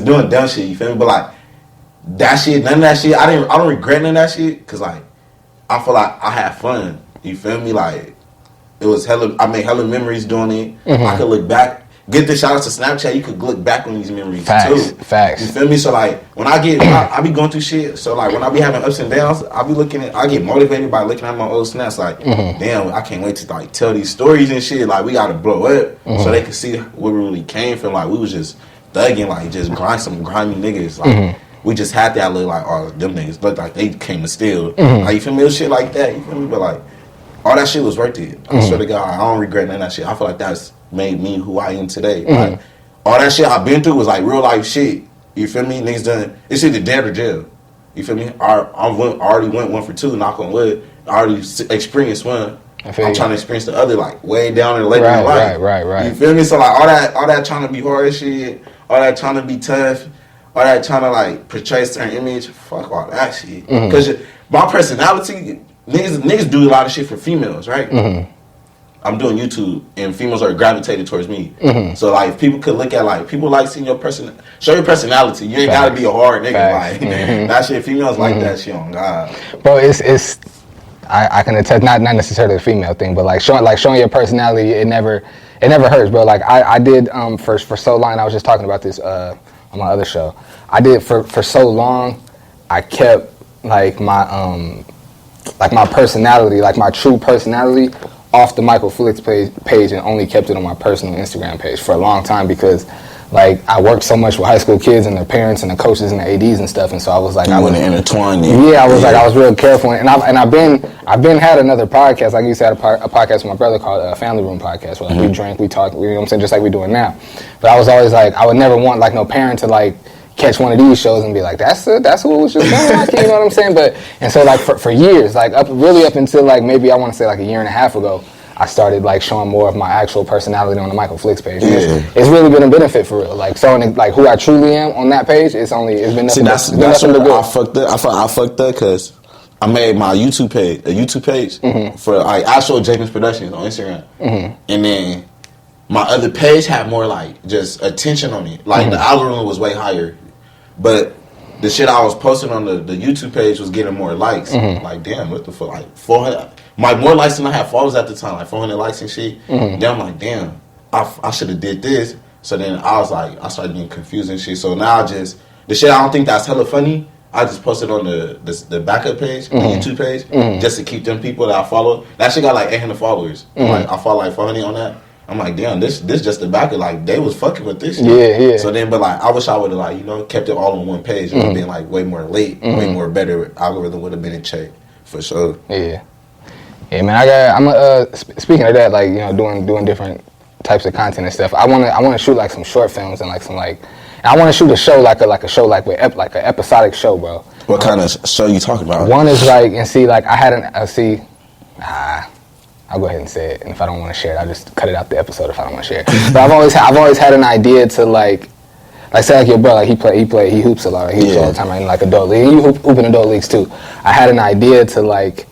doing dumb shit. You feel me? But like that shit, none of that shit. I don't regret none of that shit because like I feel like I had fun. You feel me? Like it was hella. I made hella memories doing it. I could look back. Get the shout outs to Snapchat, you could look back on these memories too. Facts. You feel me? So like when I be going through shit. So like when I be having ups and downs, I get motivated by looking at my old snaps. Like, damn, I can't wait to like tell these stories and shit. Like we gotta blow up so they can see where we really came from. Like we was just thugging, like just some grimy niggas. Like we just had that look like, oh, them niggas look like they came to steal. Like you feel me? It was shit like that. You feel me? But like all that shit was worth it. I swear to God, I don't regret none of that shit. I feel like that's made me who I am today. Like all that shit I've been through was like real life shit. You feel me? Niggas done. It's either dead or jail. You feel me? I already went 1 for 2. Knock on wood. I already experienced one. I'm trying to experience the other, like way down and later in life. Right. You feel me? So like all that trying to be hard shit, all that trying to be tough, all that trying to like portray a certain image. Fuck all that shit. Because my personality, niggas do a lot of shit for females, right? I'm doing YouTube, and females are gravitated towards me. So like, people could look at like people like seeing your show your personality. You ain't gotta be a hard nigga. Like that shit. Females like that shit. On God, bro, it's I can attest, not necessarily a female thing, but like showing your personality, it never hurts, bro. Like I did for so long. I was just talking about this on my other show. I did for so long. I kept like my personality, like my true personality, off the Michael Flix page and only kept it on my personal Instagram page for a long time because like I worked so much with high school kids and their parents and the coaches and the ADs and stuff, and so I was like, I was intertwined. Yeah, I was like, I was real careful, and I've been had another podcast. Like you said, a podcast with my brother called Family Room Podcast, where we drank, we talked, you know what I'm saying, just like we're doing now. But I was always like, I would never want like no parent to like catch one of these shows and be like, that's what was just going like, you know what I'm saying? But and so like for years, like up until like maybe I want to say like a year and a half ago, I started like showing more of my actual personality on the Michael Flix page. It's really been a benefit for real. Like showing like who I truly am on that page. It's been nothing. That's but good. I fucked up. I fucked up because I made my YouTube page for like actual JMitch Productions on Instagram, and then my other page had more like just attention on it. Like the algorithm was way higher, but the shit I was posting on the YouTube page was getting more likes. Like damn, what the fuck? Like 400. More likes than I had followers at the time, like 400 likes and shit. Then I'm like, damn, I should have did this. So then I was like, I started getting confused and shit. So now the shit I don't think that's hella funny, I just posted on the backup page, the YouTube page, just to keep them people that I follow. That shit got like 800 followers. Like I follow like 400 on that. I'm like, damn, this just the backup. Like they was fucking with this shit. Yeah. So then, but like, I wish I would have like, you know, kept it all on one page. It would have been like way more late, way more better. Algorithm would have been in check for sure. Yeah, man. Speaking of that, like, you know, doing different types of content and stuff. I wanna shoot like some short films and like some like. And I want to shoot a show like a show like with like an episodic show, bro. What kind of show you talking about? One is like, and see, like I had I'll go ahead and say it, and if I don't want to share it, I'll just cut it out the episode if I don't want to share it. But I've always had an idea to like say like your brother, like he hoops a lot, he hoops all the time, right, in like adult league. You hoop in adult leagues too. I had an idea to like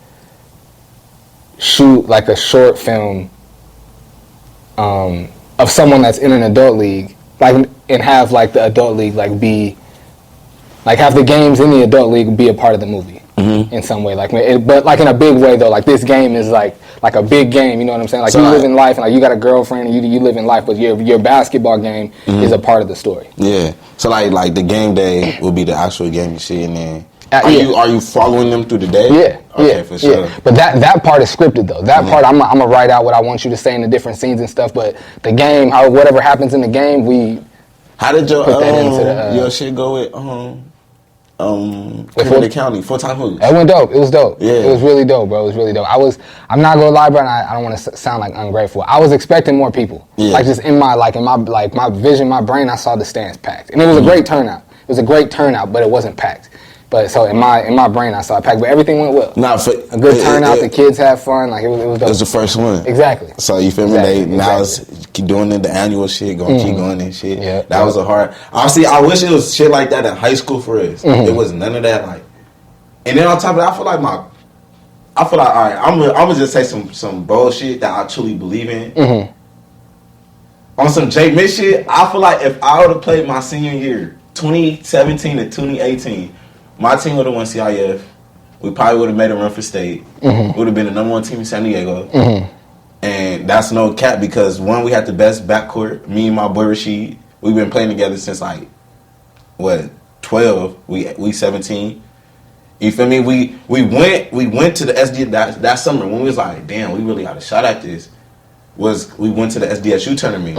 shoot like a short film of someone that's in an adult league, like, and have like the adult league like be like have the games in the adult league be a part of the movie in some way, like, but like in a big way though. Like this game is like a big game, you know what I'm saying? Like so you live in life, and like you got a girlfriend, and you live in life, but your basketball game is a part of the story. Yeah. So like the game day will be the actual game you see, and then are you following them through the day? Yeah. Okay, for sure. Yeah. But that part is scripted though. That part I'm gonna write out what I want you to say in the different scenes and stuff. But the game, whatever happens in the game, how did your shit go with Cleveland County full-time hoops? It went dope. It was dope. Yeah. It was really dope, bro. It was really dope. I'm not gonna lie, bro, and I don't want to sound like ungrateful. I was expecting more people. Yeah. Like just in my vision, my brain, I saw the stands packed, and it was a great turnout. It was a great turnout, but it wasn't packed. But so in my brain, I saw it packed, but everything went well. A good turnout. The kids had fun. Like it was dope. It was the first one. Exactly. So you feel me? Now it's keep doing the annual shit, keep going and shit. Yeah. That was a hard. Honestly, I wish it was shit like that in high school for us. It was none of that. Like, and then on top of that, I feel like all right, I'm gonna just say some bullshit that I truly believe in. On some JMitch shit, I feel like if I would have played my senior year, 2017 to 2018. My team would have won CIF. We probably would have made a run for state. Would have been the number one team in San Diego. And that's no cap because one, we had the best backcourt. Me and my boy Rashid, we've been playing together since like 12. We 17. You feel me? We went to the SD that summer when we was like, damn, we really got a shot at this. We went to the SDSU tournament.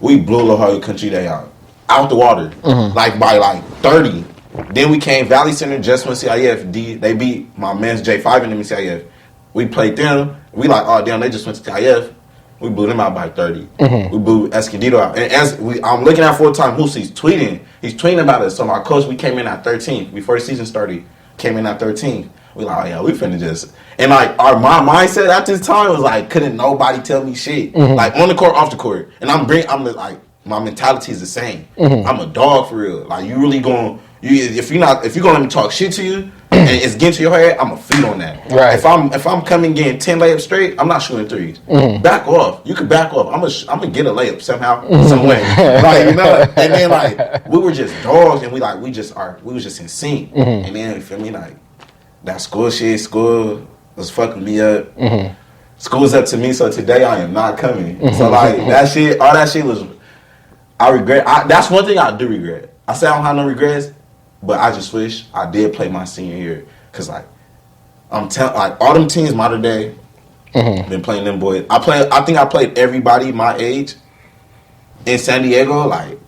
We blew La Jolla Country Day out the water, like by like 30. Then we came Valley Center, just went CIF. They beat my man's J5 in them in CIF. We played them. We like, oh damn, they just went to CIF. We blew them out by 30. We blew Escondido out. And I'm looking at full-time hoops, he's tweeting about it. So my coach, we came in at 13th before the season started. Came in at 13th. We like, oh yeah, we finna just, and like my mindset at this time was like, couldn't nobody tell me shit. Like on the court, off the court, and I'm like, my mentality is the same. I'm a dog for real. Like you really going. If you're gonna let me talk shit to you and it's getting to your head, I'm gonna feed on that. Right. If I'm coming getting 10 layups straight, I'm not shooting threes. Back off. You can back off. I'm gonna get a layup somehow, some way. Like, you know. And then like we were just dogs, and we was just in sync. And then you feel me, like that school was fucking me up. School's up to me, so today I am not coming. So like that shit, all that shit was. I regret. That's one thing I do regret. I say I don't have no regrets. But I just wish I did play my senior year, cause like like all them teams modern day, been playing them boys. I think I played everybody my age in San Diego, like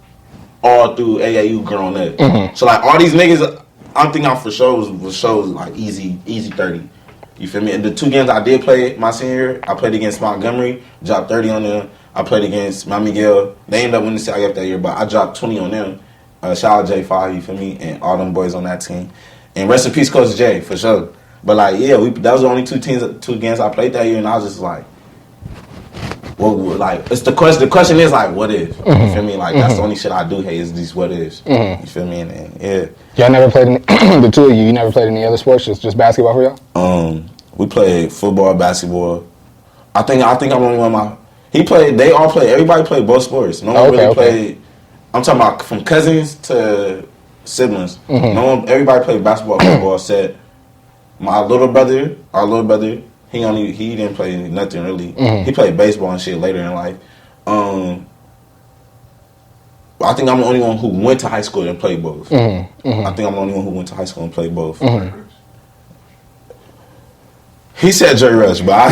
all through AAU growing up. So like all these niggas, I think I for sure was like easy 30. You feel me? And the two games I did play my senior year, I played against Montgomery, dropped 30 on them. I played against Mount Miguel. They ended up winning the CIF that year, but I dropped 20 on them. Shout out J5, you feel me, and all them boys on that team. And rest in peace, Coach J, for sure. But like, yeah, that was the only two games I played that year, and I was just like, well, like it's the question. The question is like, what if? You feel me? Like that's the only shit I do hate is these what ifs. You feel me? And yeah. Y'all never played the two of you. You never played any other sports? Just basketball for y'all? We played football, basketball. I think I'm only one of my. They all played. Everybody played both sports. No one really played. I'm talking about from cousins to siblings. Everybody played basketball, football. Said our little brother, he didn't play nothing really. He played baseball and shit later in life. I think I'm the only one who went to high school and played both. I think I'm the only one who went to high school and played both. He said Jerry Rush, but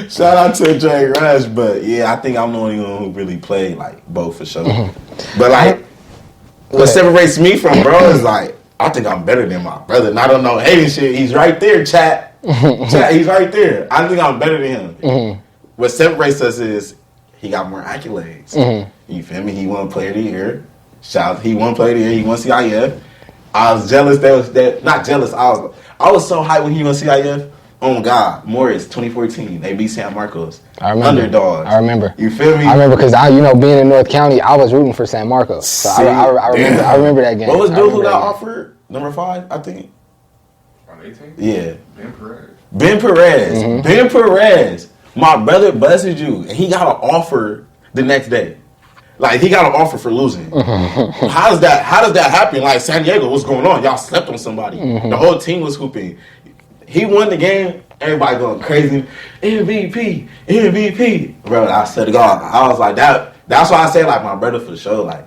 shout out to Jerry Rush, but yeah, I think I'm the only one who really played like both for sure. But like, what separates me from bro is like, I think I'm better than my brother. And I don't know hating shit. He's right there, chat. He's right there. I think I'm better than him. What separates us is he got more accolades. You feel me? He won Player of the Year. He won Player of the Year. He won CIF. I was jealous. Not jealous. I was so hyped when he won CIF. Oh my God, Morris, 2014. They beat San Marcos. I remember. Underdogs. I remember. You feel me? I remember because being in North County, I was rooting for San Marcos. So I remember that game. What was dude who got offered? Number 5, I think. On 18? Yeah. Ben Perez. Ben Perez. My brother busted you, and he got an offer the next day. Like, he got an offer for losing. How does that happen? Like, San Diego, what's going on? Y'all slept on somebody. The whole team was hooping. He won the game. Everybody going crazy. MVP. Bro, I said to God, I was like, that's why I say, like, my brother for sure. Like,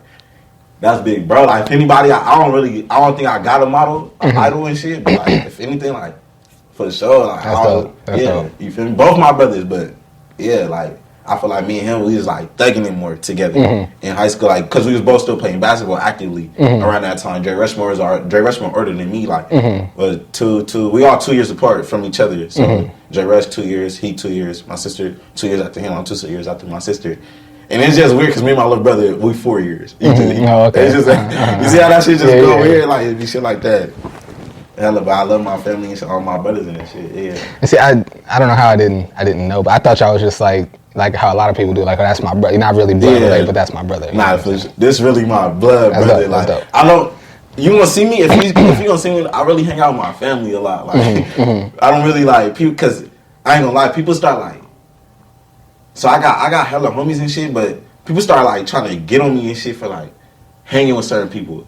that's big, bro. Like, if anybody, I don't think I got a model, idol and shit. But, like, if anything, like, for sure. Like, that's dope. You feel me? Both my brothers, but, yeah, like, I feel like me and him, we was like thugging it more together in high school, like because we was both still playing basketball actively around that time. Dre Rushmore older than me, like was we all 2 years apart from each other. So Dre Rush 2 years, he 2 years, my sister 2 years after him, I'm 2 years after my sister. And it's just weird because me and my little brother, we 4 years. Okay. It's just you see how that shit just go weird, like it be shit like that. Hella, but I love my family and all my brothers and that shit. Yeah. And see, I don't know how I didn't know, but I thought y'all was just like how a lot of people do, like, oh, that's my brother. You're not really blood related, but that's my brother. Nah, this really my blood brother. Like, I don't. You want to see me? If you gonna see me, I really hang out with my family a lot. Like, I don't really like people because I ain't gonna lie. People start like, so I got hella homies and shit, but people start like trying to get on me and shit for like hanging with certain people.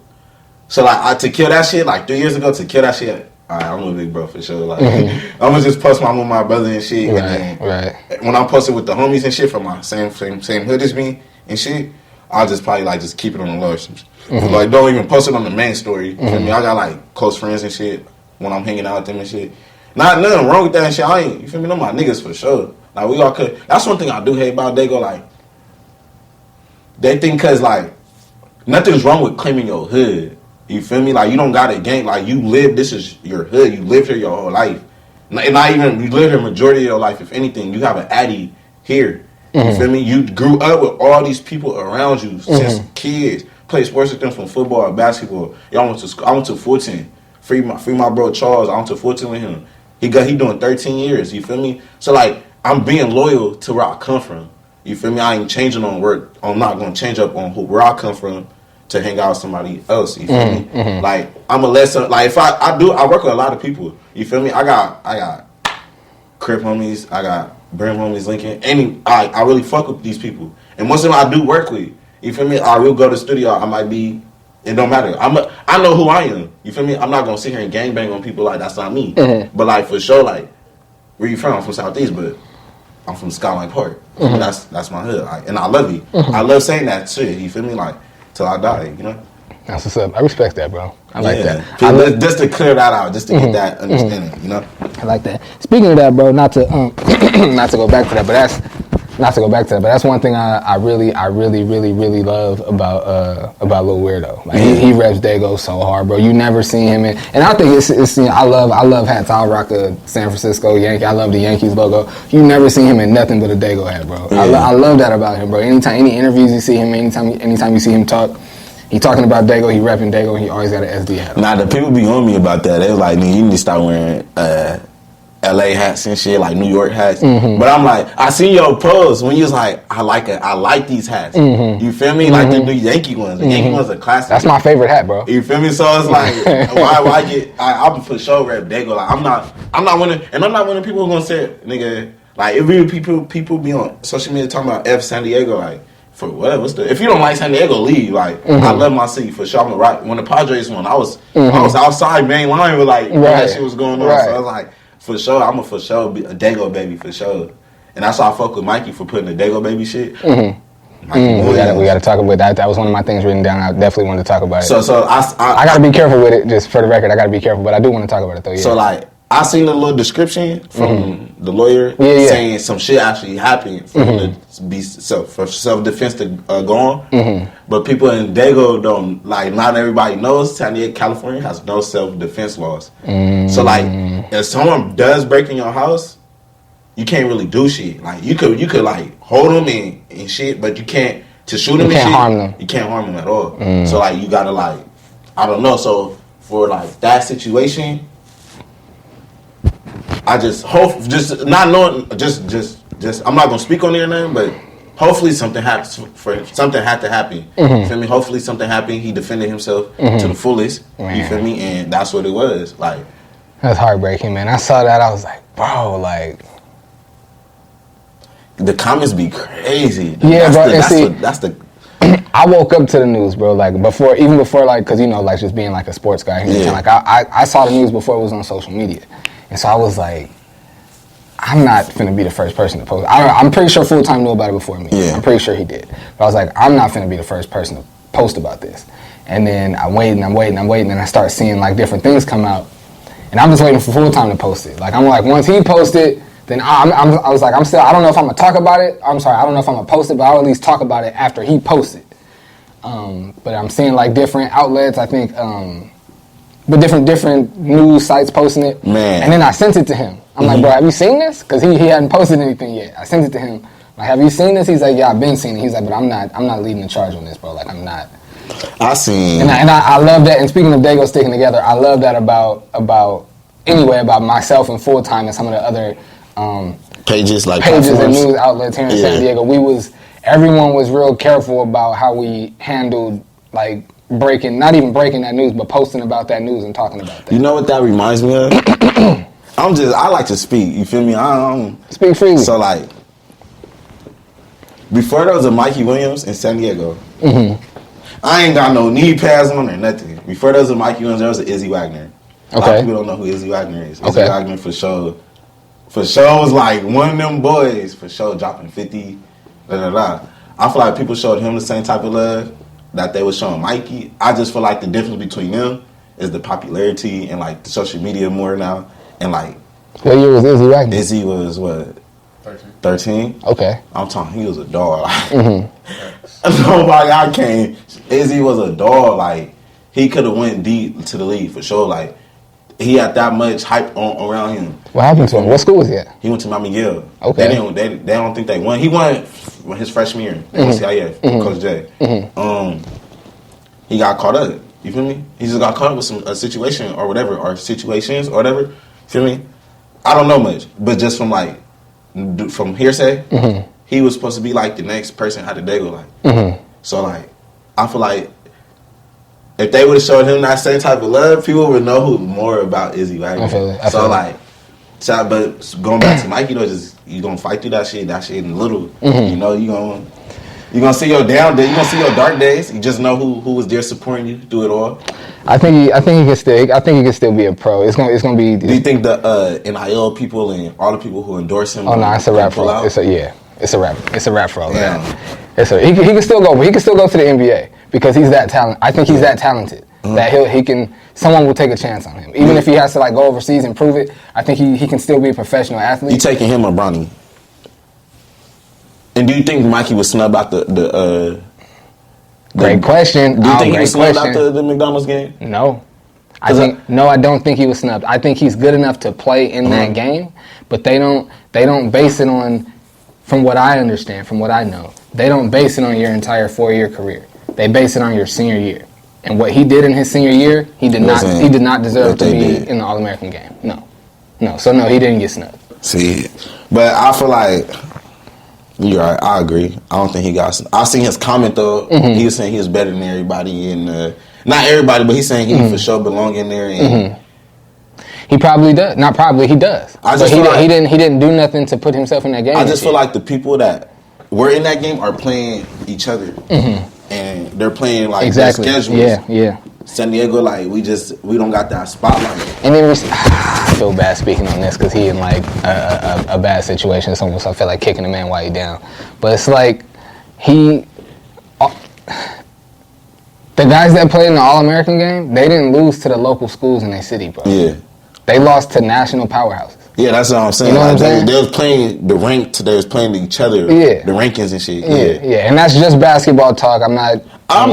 So like to kill that shit, like 3 years ago, to kill that shit. Alright, I'm a big bro for sure. Like, I'm gonna just post my with my brother and shit. Right. When I'm posted with the homies and shit from my same hood as me and shit, I'll just probably like just keep it on the low. Like, don't even post it on the main story. You feel me? I got like close friends and shit when I'm hanging out with them and shit. Nothing wrong with that and shit. I ain't, you feel me? Them my niggas for sure. Like, we all could. That's one thing I do hate about Dago. Like, they think cause like nothing's wrong with claiming your hood. You feel me? Like, you don't got a gang. Like, you live, this is your hood. You lived here your whole life. Not even, you live here majority of your life. If anything, you have an addy here. You feel me? You grew up with all these people around you since kids. Played sports with them from football and basketball. Y'all went to school. I went to Fulton. Free my bro Charles. I went to Fulton with him. He doing 13 years. You feel me? So, like, I'm being loyal to where I come from. You feel me? I ain't changing on work. I'm not going to change up on where I come from to hang out with somebody else, you feel me? Like, I'm a lesson. Like, if I work with a lot of people, you feel me? I got Crip homies, I got Brim homies, Lincoln. I really fuck with these people. And most of them I do work with, you feel me? I will go to the studio, I might be, it don't matter. I know who I am, you feel me? I'm not gonna sit here and gangbang on people, like, that's not me. But, like, for sure, like, where you from? I'm from Southeast, but I'm from Skyline Park. That's my hood, like, and I love it. I love saying that shit, you feel me? Like, till I die, you know? That's what's up. I respect that, bro. I like that. Just to clear that out, just to get that understanding, you know? I like that. Speaking of that, bro, not to go back to that, but not to go back to that, but that's one thing I really love about Lil Weirdo. Like he reps Dago so hard, bro. You never see him in, and I think it's you know, I love hats. I'll rock a San Francisco Yankee. I love the Yankees logo. You never see him in nothing but a Dago hat, bro. Yeah. I love that about him, bro. Anytime, any interviews you see him, anytime you see him talk, he talking about Dago, he repping Dago, and he always got an SD hat on. Nah, the people be on me about that. They was like, "Man, you need to start wearing LA hats and shit, like New York hats." But I'm like, I seen your post when you was like, I like these hats. You feel me? Like the new Yankee ones. The Yankee ones are classic. That's my favorite hat, bro. You feel me? So it's like, why get? I'm for sure rep Dago. Like I'm not one of people who gonna say it, nigga. Like if really people be on social media talking about F San Diego, like for what? If you don't like San Diego, leave. Like I love my city for sure. I'm right. When the Padres won, I was outside main line with like when that shit was going on. Right. So I was like, for sure, I'm for sure be a Dago baby for sure. And that's why I fuck with Mikey for putting the Dago baby shit. We gotta talk about that. That was one of my things written down. I definitely wanted to talk about it. So I gotta be careful with it. Just for the record, I gotta be careful, but I do want to talk about it though. Yeah. So like I seen the little description from the lawyer saying some shit actually happened for him to be for self defense to go on. But people in Dago don't like. Not everybody knows San Diego, California has no self defense laws. So like if someone does break in your house, you can't really do shit. Like you could like hold them and shit, but you can't to shoot them. You can't harm them. You can't harm them at all. So like you gotta like I don't know. So for like that situation. I just hope, just not knowing, just I'm not gonna speak on it or nothing, but hopefully something happens. Something had to happen. You feel me? Hopefully something happened. He defended himself to the fullest. Man. You feel me? And that's what it was. Like that's heartbreaking, man. I saw that. I was like, bro, like the comments be crazy. Yeah, That's the. I woke up to the news, bro. Like even before, like, cause you know, like just being like a sports guy. Like I saw the news before it was on social media. And so I was like, I'm not finna be the first person to post. I'm pretty sure Full Time knew about it before me. Yeah. I'm pretty sure he did. But I was like, I'm not finna be the first person to post about this. And then I'm waiting, and I start seeing like different things come out. And I'm just waiting for Full Time to post it. Like I'm like, once he posted, then I was like, I don't know if I'm gonna talk about it. I don't know if I'm gonna post it, but I'll at least talk about it after he posted. But I'm seeing like different outlets, I think, but different news sites posting it. Man. And then I sent it to him. I'm like, bro, have you seen this? Because he hadn't posted anything yet. I sent it to him. Like, have you seen this? He's like, yeah, I've been seeing it. He's like, but I'm not leading the charge on this, bro. Like, I'm not. I seen. And I love that. And speaking of Dago sticking together, I love that about myself and Full Time and some of the other pages and news outlets here in San Diego. Everyone was real careful about how we handled like not even breaking that news, but posting about that news and talking about that. You know what that reminds me of? I like to speak. You feel me? I don't speak freely. So like, before there was a Mikey Williams in San Diego, I ain't got no knee pads on or nothing. Before there was a Mikey Williams, there was an Izzy Wagner. A lot of people don't know who Izzy Wagner is. Izzy Wagner for sure was like one of them boys for sure dropping 50. I feel like people showed him the same type of love that they were showing Mikey. I just feel like the difference between them is the popularity and like the social media more now. And like, what year was Izzy Wagner? Izzy was what? 13? Okay. I'm talking, he was a dog. Nobody I came. Izzy was a dog. Like, he could have went deep to the league for sure. Like, he had that much hype around him. What happened to him? What school was he at? He went to Miami Yale. Okay. They don't think they won. He won his freshman year at CIF, Coach J. He got caught up. You feel me? He just got caught up with a situation or whatever, or situations or whatever. Feel me? I don't know much, but just from hearsay, he was supposed to be like the next person had a Dago like. So like, I feel like if they would have showed him that same type of love, people would know more about Izzy Wagner. I feel it. But going back to Mikey, you gonna fight through that shit in little. You know, you gonna see your down days, you gonna see your dark days. You just know who was there supporting you through it all. I think he can still be a pro. It's gonna be. Do you think the NIL people and all the people who endorse him? Oh no, it's a rap for all. It's a rap for all that. He can still go, but he can still go to the NBA because he's that talented. I think he's that talented that he can. Someone will take a chance on him, even if he has to like go overseas and prove it. I think he can still be a professional athlete. You taking him or Bronny? And do you think Mikey was snubbed out the Great question. Do you think he Great was snubbed question. out the McDonald's game? No. I don't think he was snubbed. I think he's good enough to play in that game, but they don't base it on, from what I understand, from what I know, they don't base it on your entire 4-year career. They base it on your senior year. And what he did in his senior year, he did not deserve to be in the All-American game. No. So no, he didn't get snubbed. See, but I feel like you're right. I agree. I don't think he got snubbed. I seen his comment though. He was saying he was better than everybody, and not everybody, but he's saying he for sure belong in there. And he probably does. Not probably, he does. He didn't do nothing to put himself in that game. I just feel like the people that were in that game are playing each other, and they're playing like their schedules. Yeah. San Diego, like we don't got that spotlight. And then I feel bad speaking on this because he in like a bad situation. It's almost I feel like kicking a man while he's down. But it's like the guys that played in the All-American game, they didn't lose to the local schools in their city, bro. Yeah. They lost to national powerhouses. Yeah, that's what I'm saying. You know what I'm saying? They was playing the ranked. They was playing each other. Yeah. The rankings and shit. Yeah. And that's just basketball talk. I'm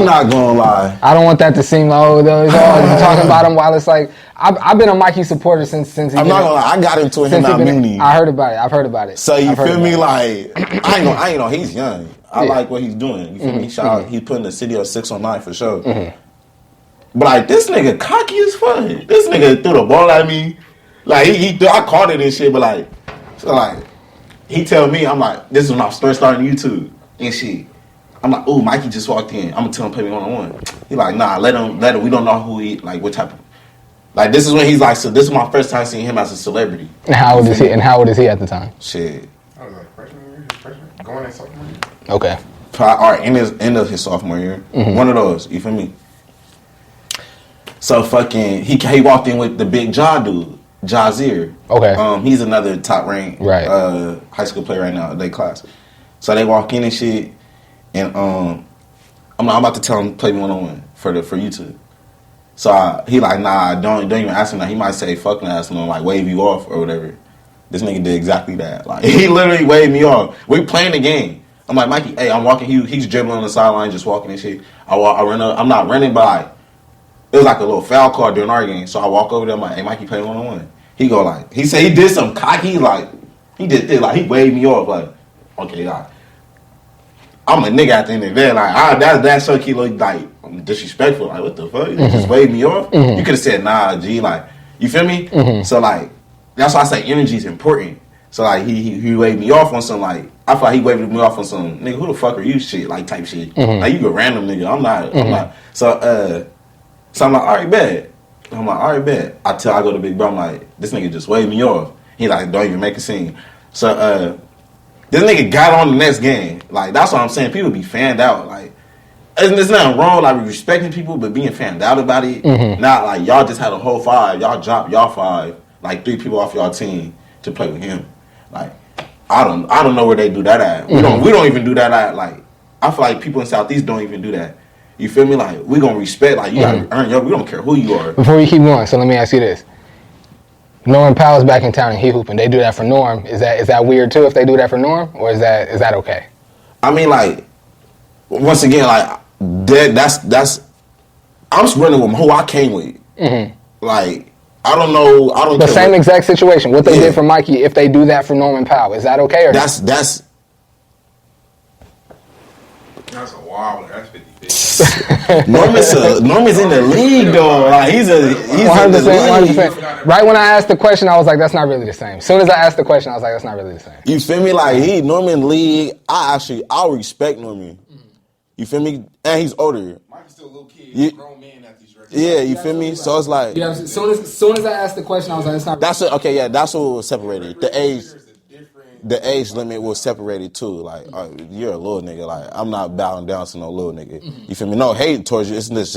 not gonna lie. I don't want that to seem like you're talking about him while it's like I've been a Mikey supporter since he. I'm not gonna lie. I got into him not Mooney. I heard about it. I've heard about it. So you feel me? Like I ain't know he's young. I like what he's doing. You feel me? He putting the city on 6 on 9 for sure. But like this nigga cocky as fuck. This nigga threw the ball at me. Like I caught it and shit. But like, so like he tell me, I'm like, this is when I first starting YouTube and shit. I'm like, ooh, Mikey just walked in. I'm gonna tell him play me 1-on-1. He like, nah, let him. We don't know who he like. What type of like? This is when he's like. So this is my first time seeing him as a celebrity. And how old is he? And how old is he at the time? Shit. I was like freshman, going in sophomore year. Okay. Or end of his sophomore year. One of those. You feel me? So fucking he walked in with the big jaw dude, Jazier. Okay. He's another top ranked high school player right now in their class. So they walk in and shit, and I'm about to tell him to play me 1-on-1 for YouTube. So he like, nah, don't even ask him that. He might say fucking ass and like wave you off or whatever. This nigga did exactly that. Like he literally waved me off. We playing the game. I'm like, Mikey, hey, I'm walking. He's dribbling on the sideline, just walking and shit. I run up. I'm not running, but like, it was like a little foul call during our game. So I walk over there. I'm like, hey, Mikey, play 1-on-1. He go like, he said he did some cocky, like he did this, like he waved me off, like, okay, like I'm a nigga at the end of the day, like that show he looked like disrespectful, like what the fuck? You just waved me off. You could have said nah, G, like you feel me? So like that's why I say energy is important. So like he waved me off on some like I thought he waved me off on some nigga who the fuck are you shit like type shit. Like you a random nigga. I'm not. So I'm like all right bet. I go to Big Bro. I'm like this nigga just waved me off. He like don't even make a scene. So this nigga got on the next game. Like that's what I'm saying. People be fanned out. Like there's nothing wrong like respecting people, but being fanned out about it. Not like y'all just had a whole 5. Y'all dropped y'all 5 like 3 people off y'all team to play with him. Like I don't know where they do that at. We don't even do that at like I feel like people in Southeast don't even do that. You feel me? Like we gonna respect like you gotta earn your. We don't care who you are. Before you keep going, so let me ask you this: Norm Powell's back in town and he hooping. They do that for Norm. Is that weird too? If they do that for Norm, or is that okay? I mean, like once again, like that's I'm just running with who I came with. Like. I don't know. I don't. The same exact situation. What they did for Mikey. If they do that for Norman Powell, is that okay? Or That's a wild. That's 50-50. Norman's in the league though. Like he's in the league. 100%. Right when I asked the question, I was like, "That's not really the same." As soon as I asked the question, I was like, "That's not really the same." You feel me? Like Norman league. I respect Norman. You feel me? And he's older. Mike's still a little kid. He's a grown man at these records. Yeah, you feel me? So it's like As soon as I asked the question, I was like, "It's not." that's okay. Yeah, that's what was separated. The age limit was separated too. Like you're a little nigga. Like I'm not bowing down to no little nigga. You feel me? No hate towards you. That's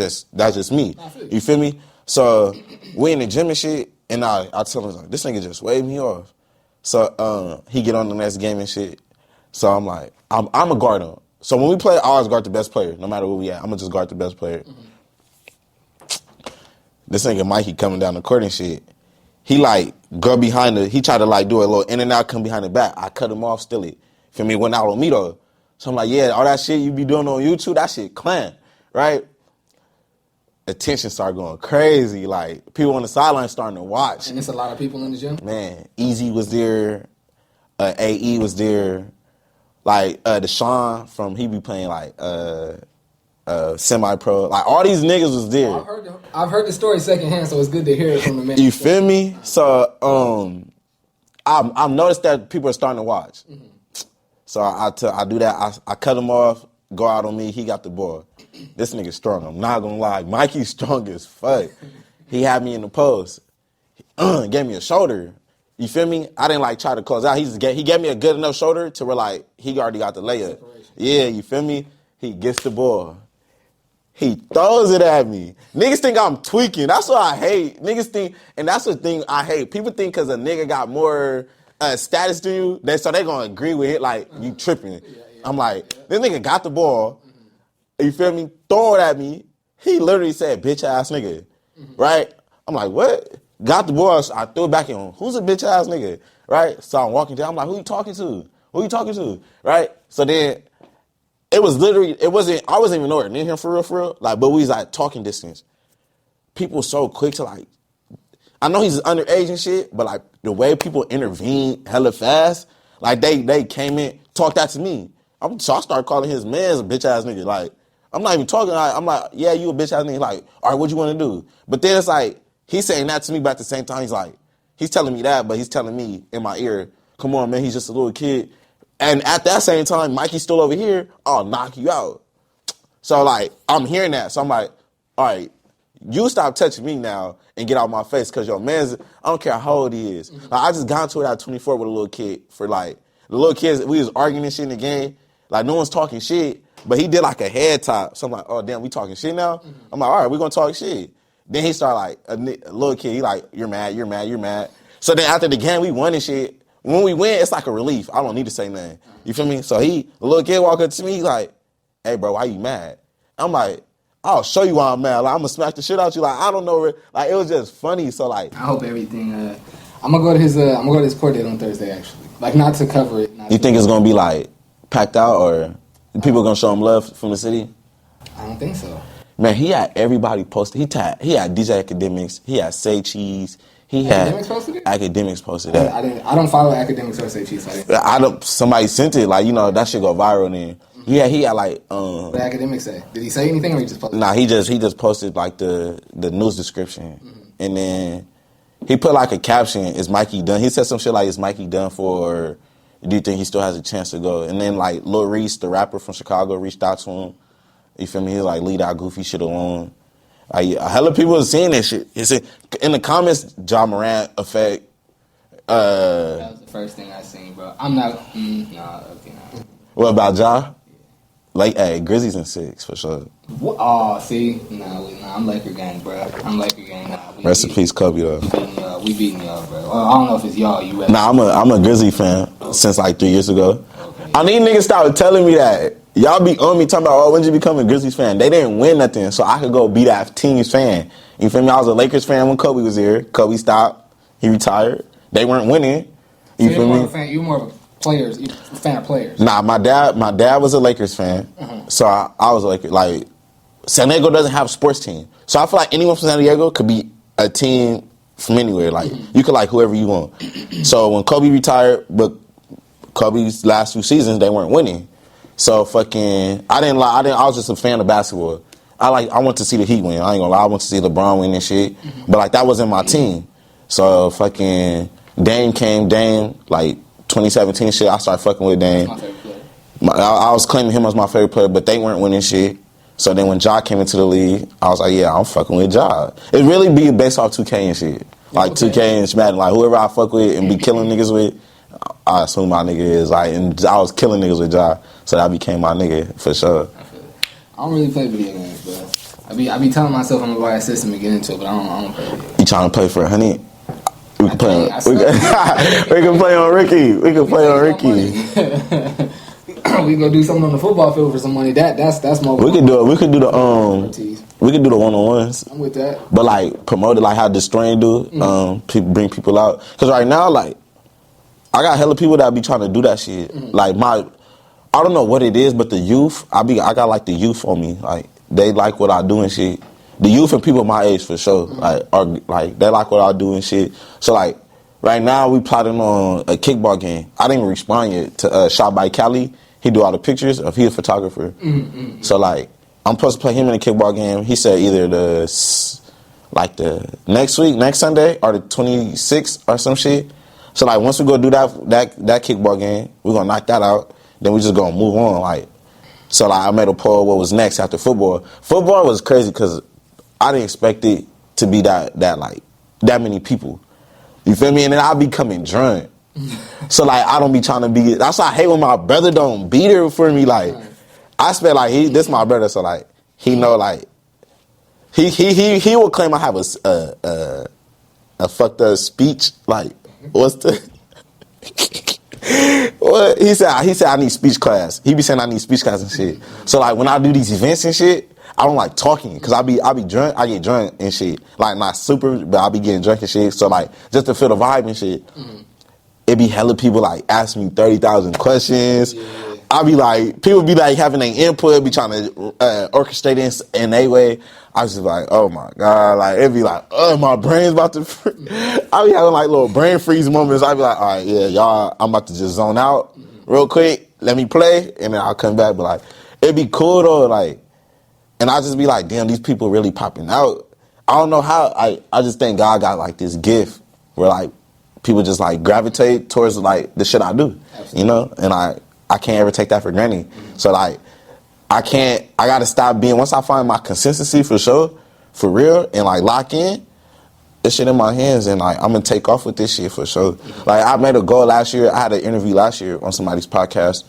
just me. You feel me? So we in the gym and shit, and I tell him like this nigga just waved me off. So he get on the next game and shit. So I'm like I'm a guard him. So when we play, I always guard the best player, no matter where we at. I'm gonna just guard the best player. This nigga Mikey coming down the court and shit. He like go behind he tried to like do a little in and out, come behind the back. I cut him off, steal it. Feel me? Went out on me though. So I'm like, yeah, all that shit you be doing on YouTube, that shit clan, right? Attention started going crazy. Like, people on the sideline starting to watch. And it's a lot of people in the gym? Man, Easy was there. AE was there. Like, Deshaun from, he be playing like semi-pro. Like, all these niggas was there. I've heard the story secondhand, so it's good to hear it from the man. You feel me? So, I've noticed that people are starting to watch. Mm-hmm. So I do that. I cut him off, go out on me. He got the ball. This nigga strong. I'm not gonna lie. Mikey's strong as fuck. He had me in the post. Gave me a shoulder. You feel me? I didn't like try to close out. He gave me a good enough shoulder to where like he already got the layup. Yeah, you feel me? He gets the ball. He throws it at me. Niggas think I'm tweaking. That's what I hate. Niggas think, and that's the thing I hate. People think because a nigga got more status than you, so they gonna agree with it like you tripping. I'm like, this nigga got the ball. You feel me? Throw it at me. He literally said, bitch ass nigga. Right? I'm like, what? Got the ball. I threw it back in. Who's a bitch ass nigga? Right? So I'm walking down. I'm like, who you talking to? Who you talking to? Right? So then it was literally, I wasn't even nowhere near him for real. Like, but we was like talking distance. People so quick to like, I know he's underage and shit, but like the way people intervene hella fast, like they came in, talked that to me. So I started calling his man a bitch ass nigga. Like, I'm not even talking. I'm like, yeah, you a bitch ass nigga. Like, all right, what you want to do? But then it's like, he's saying that to me, but at the same time, he's like, he's telling me that, but he's telling me in my ear, come on, man, he's just a little kid. And at that same time, Mikey's still over here, I'll knock you out. So, like, I'm hearing that. So I'm like, all right, you stop touching me now and get out my face because your man's, I don't care how old he is. Like, I just got into it at 24 with a little kid for, like, the little kids, we was arguing and shit in the game. Like, no one's talking shit, but he did, like, a head top. So I'm like, oh, damn, we talking shit now? Mm-hmm. I'm like, all right, we're going to talk shit. Then he started, like, a little kid, he like, you're mad. So then after the game, we won and shit. When we win, it's like a relief. I don't need to say nothing. You feel me? So the little kid walked up to me, he's like, hey, bro, why you mad? I'm like, I'll show you why I'm mad. Like, I'm going to smack the shit out you. Like, I don't know. Like, it was just funny. So, like, I hope everything, I'm going to go to his court date on Thursday, actually. Like, not to cover it. You think it's going to be, like, packed out or people going to show him love from the city? I don't think so. Man, he had everybody posted. He had DJ Academics. He had Say Cheese. Academics posted it? Academics posted that. I don't follow Academics or Say Cheese. Somebody sent it. Like, you know, that shit go viral then. Mm-hmm. Yeah, he had like. What did Academics say? Did he say anything or he just posted? Nah, he just posted like the news description, and then he put like a caption. Is Mikey done? He said some shit like, "Is Mikey done for?" Or, do you think he still has a chance to go? And then like Lil Reese, the rapper from Chicago, reached out to him. You feel me? He like, leave that goofy shit alone. A hella people are seeing that shit. It's in the comments, Ja Morant effect. That was the first thing I seen, bro. I'm not. Okay. What about Ja? Like, hey, Grizzlies in 6 for sure. Oh, see, I'm Laker gang, bro. I'm Laker gang. Rest in peace, Kobe though. We beating y'all, bro. Well, I don't know if it's y'all. You ready? Nah, I'm a Grizzly fan since like 3 years ago. Okay. I need niggas stop telling me that. Y'all be on me talking about, oh, when did you become a Grizzlies fan? They didn't win nothing, so I could go be that team's fan. You feel me? I was a Lakers fan when Kobe was here. Kobe stopped. He retired. They weren't winning. You feel me? You're more of a fan of players. Nah, my dad was a Lakers fan, so I was like San Diego doesn't have a sports team, so I feel like anyone from San Diego could be a team from anywhere. Like you could like whoever you want. So when Kobe retired, but Kobe's last few seasons they weren't winning. So fucking, I was just a fan of basketball. I want to see the Heat win. I ain't gonna lie, I want to see LeBron win and shit. But like that wasn't my team. So fucking Dame, like 2017 shit, I started fucking with Dame. My favorite player. I was claiming him as my favorite player, but they weren't winning shit. So then when Ja came into the league, I was like, yeah, I'm fucking with Ja. It really be based off 2K and shit. Like 2K and Madden, like whoever I fuck with and be killing niggas with, I assume my nigga is. Like, and I was killing niggas with Ja, so that became my nigga for sure. I don't really play video games, but I be telling myself I'm gonna buy a system and get into it, but I don't play video games. You trying to play for $100? We can play on. We can play on Ricky. We can play on Ricky. We gonna do something on the football field for some money. That's more. We could do it. We could do the We could do the 1-on-1s. I'm with that. But like promote it like how Destroying do. Bring people out. Cause right now like I got hella people that be trying to do that shit. Like I don't know what it is, but the youth, I got like the youth on me. Like they like what I do and shit. The youth and people my age for sure, like are like they like what I do and shit. So like right now we plotting on a kickball game. I didn't even respond yet to Shot by Cali. He do all the pictures of he a photographer. So like I'm supposed to play him in a kickball game. He said either the next week, next Sunday, or the 26th or some shit. So like once we go do that kickball game, we're gonna knock that out. Then we just gonna move on. Like so, like I made a poll. What was next after football? Football was crazy because I didn't expect it to be that many people. You feel me? And then I be coming drunk. So like I don't be trying to be. That's why I hate when my brother don't be there for me. Like I spent like this my brother, so like he know like he will claim I have a fucked up speech. Like what's the what he said I need speech class. He be saying I need speech class and shit. So like when I do these events and shit, I don't like talking because I be drunk. I get drunk and shit. Like not super, but I be getting drunk and shit. So like just to feel the vibe and shit. It be hella people like ask me 30,000 questions. Yeah. I be like, people be like having their input, be trying to orchestrate it in a way. I was just like, oh my God. Like, it be like, oh, my brain's about to I be having like little brain freeze moments. I be like, all right, yeah, y'all, I'm about to just zone out real quick. Let me play. And then I'll come back. But like, it'd be cool though. Like, and I just be like, damn, these people really popping out. I don't know how. I just think God got like this gift where like, people just like gravitate towards like the shit I do, Absolutely. You know, and I can't ever take that for granted. So like, I gotta stop being, once I find my consistency for sure, for real, and like lock in, this shit in my hands and like, I'm gonna take off with this shit for sure. Like I made a goal last year, I had an interview last year on somebody's podcast.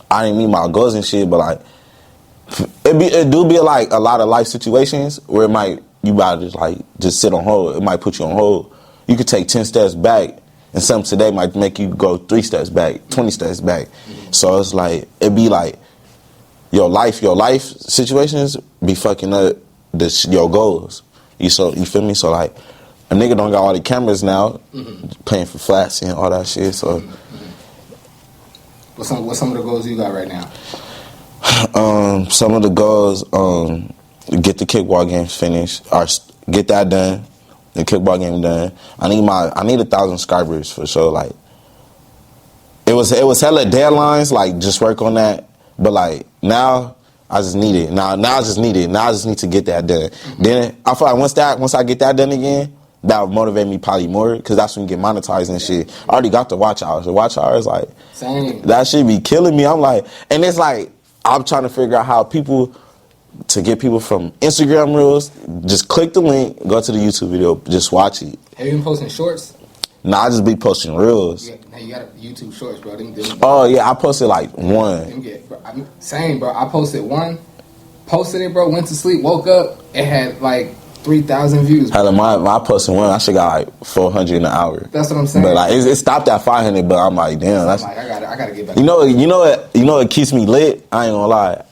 I didn't meet my goals and shit, but like, it do be like a lot of life situations where you gotta just sit on hold. It might put you on hold. You could take 10 steps back, and something today might make you go 3 steps back, 20 steps back. So it's like, it be like, your life situations be fucking up your goals. You feel me? So like, a nigga don't got all the cameras now, paying for flats and all that shit, so. What's some of the goals you got right now? Some of the goals, get the kickball games finished, or get that done. The kickball game done. I need 1,000 subscribers for sure. Like it was hella deadlines. Like just work on that. But like now I just need it. Now I just need it. Now I just need to get that done. Then I feel like once I get that done again, that would motivate me probably more because that's when you get monetized and shit. I already got the watch hours. The watch hours like Same. That shit be killing me. I'm like, and it's like I'm trying to figure out how to get people from Instagram Reels, just click the link, go to the YouTube video, just watch it. Have you been posting shorts? Nah, I just be posting Reels. You got YouTube shorts, bro. Them oh, yeah, I posted like one. Same, bro. I posted one, posted it, bro, went to sleep, woke up, it had like 3,000 views. My posting one, I should got like 400 in an hour. That's what I'm saying. But like it stopped at 500, but I'm like, damn. That's like, I gotta get back. You know what keeps me lit? I ain't gonna lie.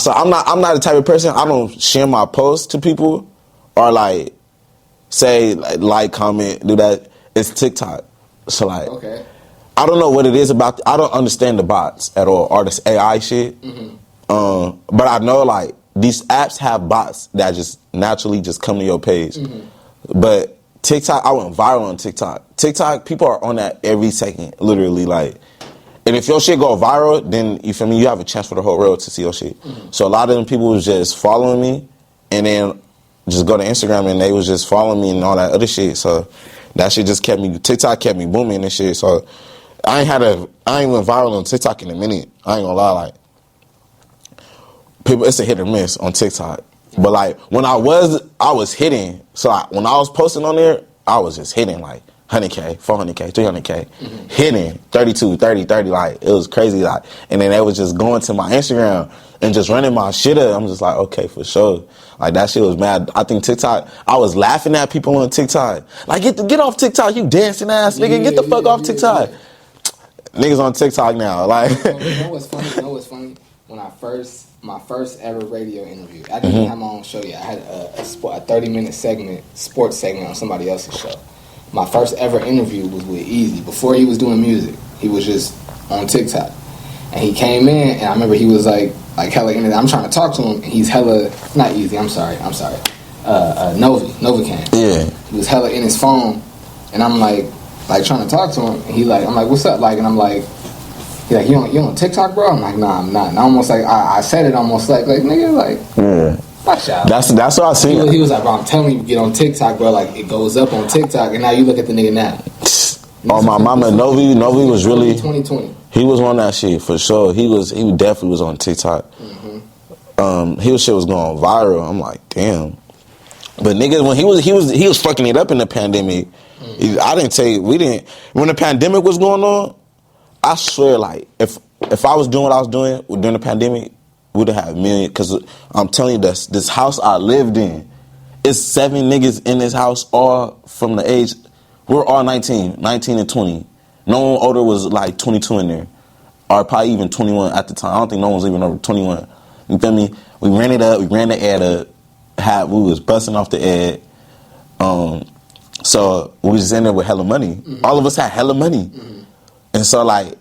So I'm not the type of person, I don't share my posts to people or like say like comment, do that. It's TikTok. So like okay. I don't know what it is about I don't understand the bots at all or this AI shit. But I know like these apps have bots that just naturally just come to your page. But TikTok, I went viral on TikTok. TikTok, people are on that every second, literally like. And if your shit go viral, then, you feel me, you have a chance for the whole world to see your shit. So a lot of them people was just following me and then just go to Instagram and they was just following me and all that other shit. So that shit just TikTok kept me booming and shit. So I ain't went viral on TikTok in a minute. I ain't gonna lie, like, people, it's a hit or miss on TikTok. But like, when I was hitting. So like, when I was posting on there, I was just hitting like, 100K, 400K, 300K, hitting 32, 30, 30, like, it was crazy, like, and then they was just going to my Instagram and just running my shit up. I'm just like, okay, for sure. Like, that shit was mad. I think TikTok, I was laughing at people on TikTok. Like, get off TikTok, you dancing ass nigga, get the fuck off TikTok. Niggas on TikTok now, like. You know what's funny? When my first ever radio interview, I didn't have my own show yet. I had a 30-minute sports segment on somebody else's show. my first ever interview was with Easy. Before he was doing music, he was just on TikTok. And he came in, and I remember he was like hella in it. I'm trying to talk to him, and he's hella, not Easy, I'm sorry. Novocaine. Yeah. He was hella in his phone, and I'm like trying to talk to him, and I'm like, what's up? Like, and I'm like, he like, you on TikTok, bro? I'm like, nah, I'm not. And I almost like, I said it almost like nigga, like, Yeah. watch out. That's what I see. He was like, bro, I'm telling you, get on TikTok, bro. Like, it goes up on TikTok, and now you look at the nigga now. Oh, my mama, Novi was really 2020. He was on that shit for sure. He definitely was on TikTok. His shit was going viral. I'm like, damn. But niggas, when he was fucking it up in the pandemic. I didn't tell you, when the pandemic was going on, I swear, like, if I was doing what I was doing during the pandemic, we'd have had millions. Because I'm telling you, this house I lived in, it's 7 niggas in this house, all from the age, we're all 19 and 20. No one older was like 22 in there, or probably even 21 at the time. I don't think no one was even over 21. You feel me? We ran it up, we ran the ad up, we was busting off the ad. So we was just in there with hella money. All of us had hella money. And so like,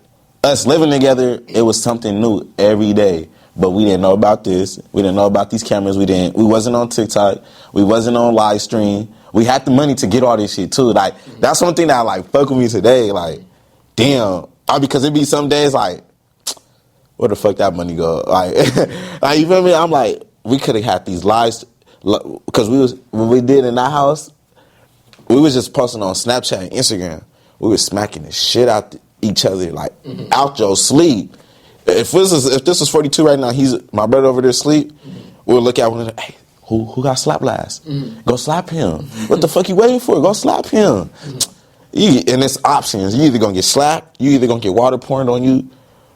us living together, it was something new every day. But we didn't know about this. We didn't know about these cameras. We wasn't on TikTok. We wasn't on live stream. We had the money to get all this shit too. Like, that's one thing that like fuck with me today. Like, damn. Because it be some days like, where the fuck that money go? Like, like, you feel me? I'm like, we could have had these lives, because when we did in that house, we was just posting on Snapchat and Instagram. We was smacking the shit out each other, like, out your sleep. If this was 42 right now, my brother over there asleep, we'll look at one another, hey, who got slapped last? Go slap him. What the fuck you waiting for? Go slap him. And it's options. You either gonna get slapped, you either gonna get water poured on you,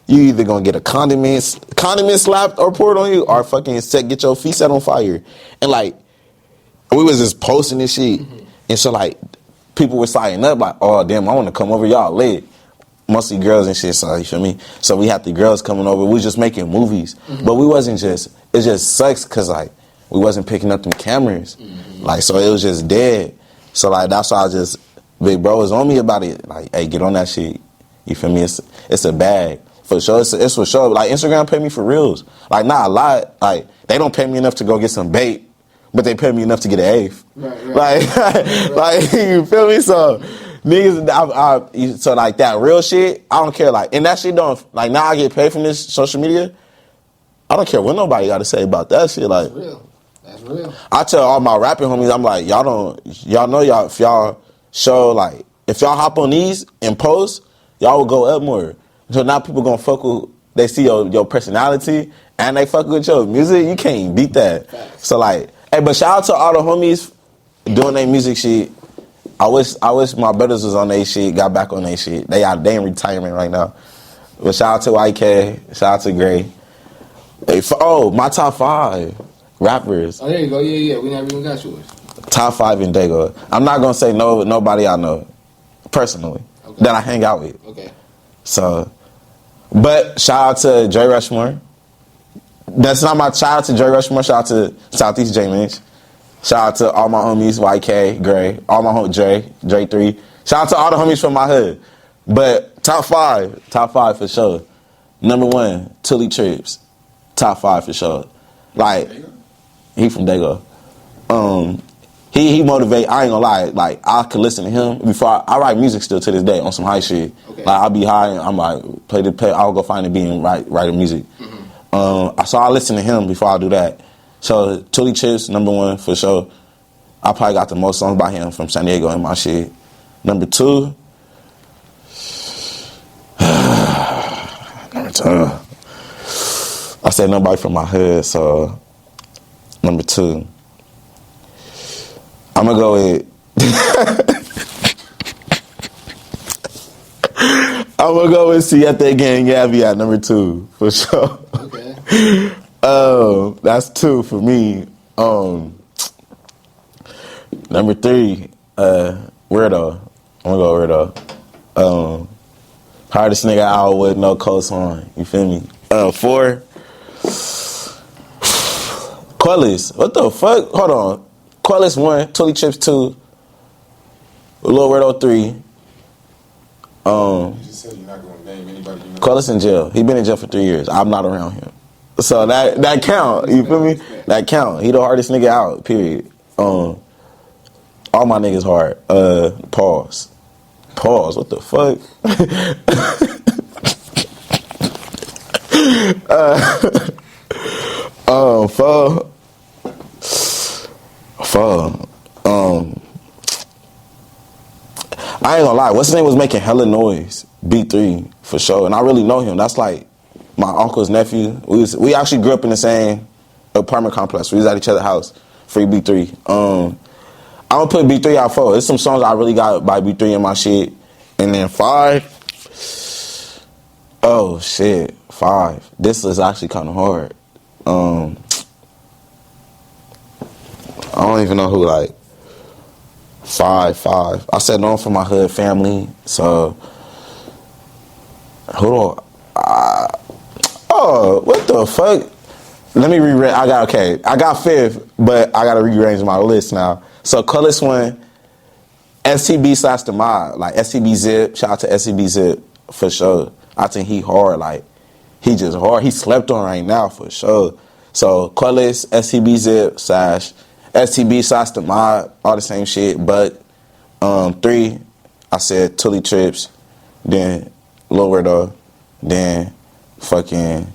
you either gonna get a condiment slapped or poured on you, or fucking get your feet set on fire. And like, we was just posting this shit. And so like, people were signing up like, oh damn, I wanna come over, y'all lit. Mostly girls and shit, so you feel me? So we had the girls coming over, we was just making movies. But we wasn't it just sucks cause like, we wasn't picking up them cameras. Like, so it was just dead. So like, that's why big bro was on me about it. Like, hey, get on that shit. You feel me? It's a bag. For sure, it's for sure. Like, Instagram pay me for reals. Like, not a lot. Like, they don't pay me enough to go get some bait, but they pay me enough to get an eighth. Right. Like, you feel me? So, niggas, so like that real shit, I don't care. Like, and that shit don't, like, now I get paid from this social media. I don't care what nobody got to say about that shit. Like, That's real. I tell all my rapping homies, I'm like, y'all know if y'all show, like, if y'all hop on these and post, y'all will go up more. So now people gonna fuck with, they see your personality and they fuck with your music. You can't even beat that. Facts. So like, hey, but shout out to all the homies doing their music shit. I wish my brothers was on their shit, got back on their shit. They in retirement right now. But shout out to YK, shout out to Gray. Hey, my top 5 rappers. Oh, there you go. Yeah. We never even got yours. Top 5 in Dago. I'm not gonna say nobody I know personally that I hang out with. Okay. So, but shout out to Dre Rushmore. That's not my shout out to Dre Rushmore. Shout out to Southeast JMitch. Shout out to all my homies, YK, Gray, all my homies, Dre 3. Shout out to all the homies from my hood. But top 5 for sure. Number 1, Tully Trips. Top 5 for sure. Like, he from Dago. He motivate. I ain't gonna lie. Like, I could listen to him before I write music still to this day on some high shit. Okay. Like, I'll be high and I'm like, I'll go find a beat and write music. So I listen to him before I do that. So Tully Chips, number 1 for sure. I probably got the most songs by him from San Diego in my shit. Number 2. I said nobody from my hood, so number 2. I'm gonna go with Siete Gang Gabby at number 2 for sure. Okay. That's 2 for me. Number 3, Weirdo. I'm gonna go Weirdo. Hardest nigga out with no cosign. You feel me? 4. Quellis. What the fuck? Hold on. Quellis 1, Tully Chips 2. Lil Weirdo 3. You just said you're not going to name anybody you know. Cullis in jail. He been in jail for 3 years. I'm not around him. So that count. You feel me? That count. He the hardest nigga out, period. All my niggas hard. Pause. What the fuck? I ain't gonna lie. What's his name was making hella noise. B3 for sure, and I really know him. That's like my uncle's nephew. We actually grew up in the same apartment complex. We was at each other's house. Free B3. I'm gonna put B3 out 4. There's some songs I really got by B3 in my shit, and then 5. Oh shit, 5. This is actually kind of hard. I don't even know who like 5. I said no for my hood family, so. Hold on. Oh, what the fuck? Let me rearrange. I got 5th, but I got to rearrange my list now. So, Cullis one, STB / the mob, like STB Zip. Shout out to STB Zip for sure. I think he hard, like he just hard. He slept on right now for sure. So, Cullis, STB Zip / STB / the mob, all the same shit. But 3, I said Tully Trips, then Lil Weirdo, then fucking.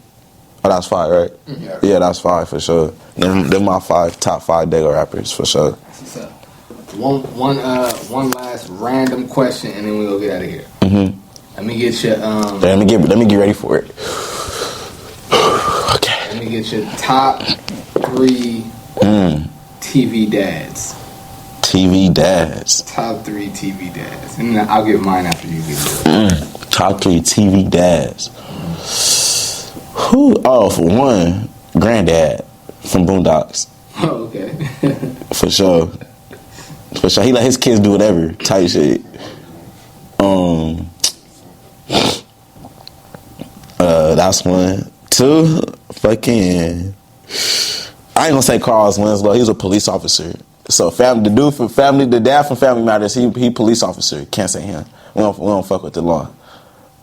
Oh, that's 5, right? Mm-hmm. Yeah, that's 5 for sure. Them my top 5 Dago rappers for sure. That's what's up. One last random question, and then we go get out of here. Mm-hmm. Let me get your let me get ready for it. Okay. Let me get your top 3 TV dads. TV dads. Top 3 TV dads, and then I'll give mine after you get yours. Top 3 TV dads. Who? Oh, for one, Granddad from Boondocks. Oh, okay. For sure. He let his kids do whatever type shit. That's 1. 2, fucking. I ain't gonna say Carl Winslow. He was a police officer. So the dad from Family Matters, he police officer. Can't say him. We don't fuck with the law.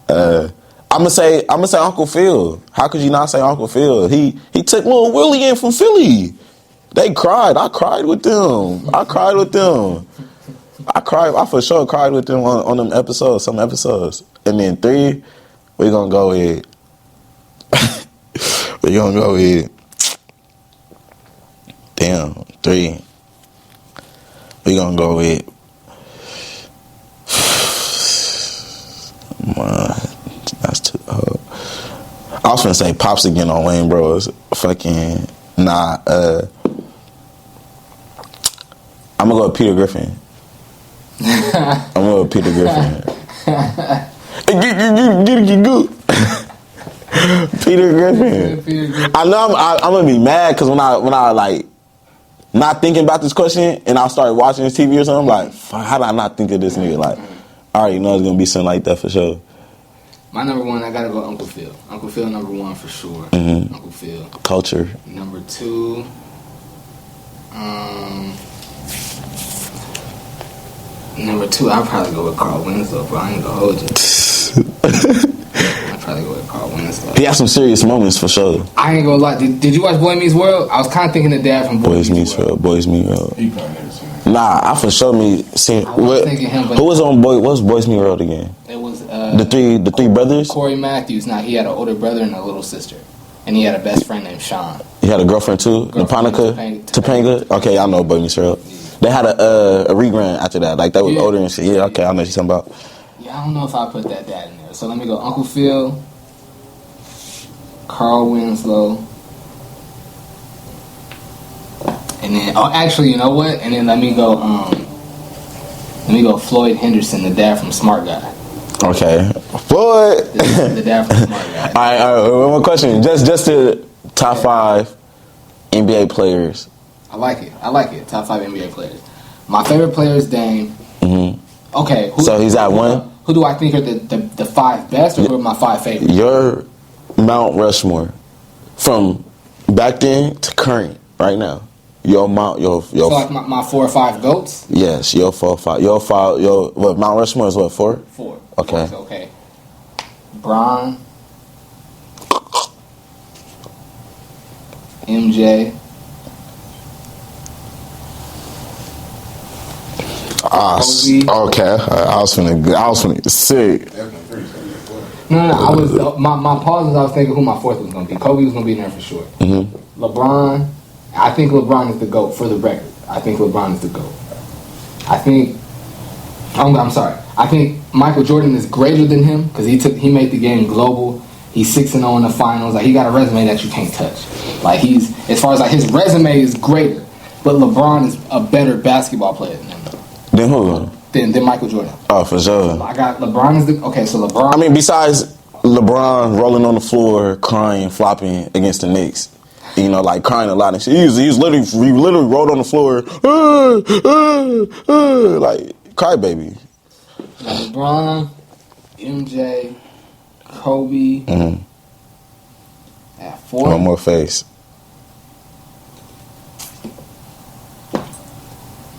I'm gonna say Uncle Phil. How could you not say Uncle Phil? He took Lil Willie in from Philly. They cried. I cried with them. I for sure cried with them on them episodes, some episodes. And then 3, we're gonna go with damn, 3. We're gonna go with that's too hard. I was finna say Pops again on Wayne Bros. Fucking nah. I'm gonna go with Peter Griffin. Peter Griffin. I know I'm gonna be mad because when I like not thinking about this question and I started watching this TV or something, I'm like, how did I not think of this nigga? Like, I already know it's gonna be something like that for sure. My number 1, I gotta go Uncle Phil. Uncle Phil number 1 for sure. Mm-hmm. Uncle Phil. Culture. Number 2. I'll probably go with Carl Winslow, bro. I ain't gonna hold you. I'll probably go with Carl Winslow. He had some serious moments for sure. I ain't gonna lie. Did you watch Boy Meets World? I was kind of thinking the dad from Boy Meets World. Boys Meets World. He probably never seen it. Nah, I for sure seen. Thinking him, who was on What's Boys Meets World again? It was the three brothers. Corey Matthews. Nah, he had an older brother and a little sister, and he had a best friend named Sean. He had a girlfriend too, Naponica Topanga. Okay, I know Boy Meets World. They had a rerun after that, like that was older and shit. Yeah, okay, I know what you're talking about. Yeah, I don't know if I put that dad in there. So let me go Uncle Phil, Carl Winslow, and then actually, you know what? And then let me go Floyd Henderson, the dad from Smart Guy. Okay, Floyd. The dad from Smart Guy. All right. One more question. Just the top 5 NBA players. I like it. Top 5 NBA players. My favorite player is Dame. Mm-hmm. Okay. So he's at 1? Who do I think are the 5 best, or who are my 5 favorites? Your Mount Rushmore from back then to current right now. So like my 4 or 5 goats. Yes, your 4 or 5. What Mount Rushmore is what 4? 4. Okay. Okay. Bron, MJ. Okay. I was finna sick. No. My pause was I was thinking who my 4th was gonna be. Kobe was gonna be in there for sure. Mm-hmm. LeBron. I think LeBron is the GOAT for the record. I think LeBron is the GOAT. I'm sorry. I think Michael Jordan is greater than him because he made the game global. He's 6-0 in the finals. Like he got a resume that you can't touch. Like he's as far as like his resume is greater, but LeBron is a better basketball player than him. Then who? Than Michael Jordan. Oh, for sure. I got LeBron is the okay. So LeBron. I mean, besides LeBron rolling on the floor, crying, flopping against the Knicks. You know, like crying a lot and shit. He literally rolled on the floor, like crybaby. LeBron, MJ, Kobe. Mm-hmm. At 4. One more face.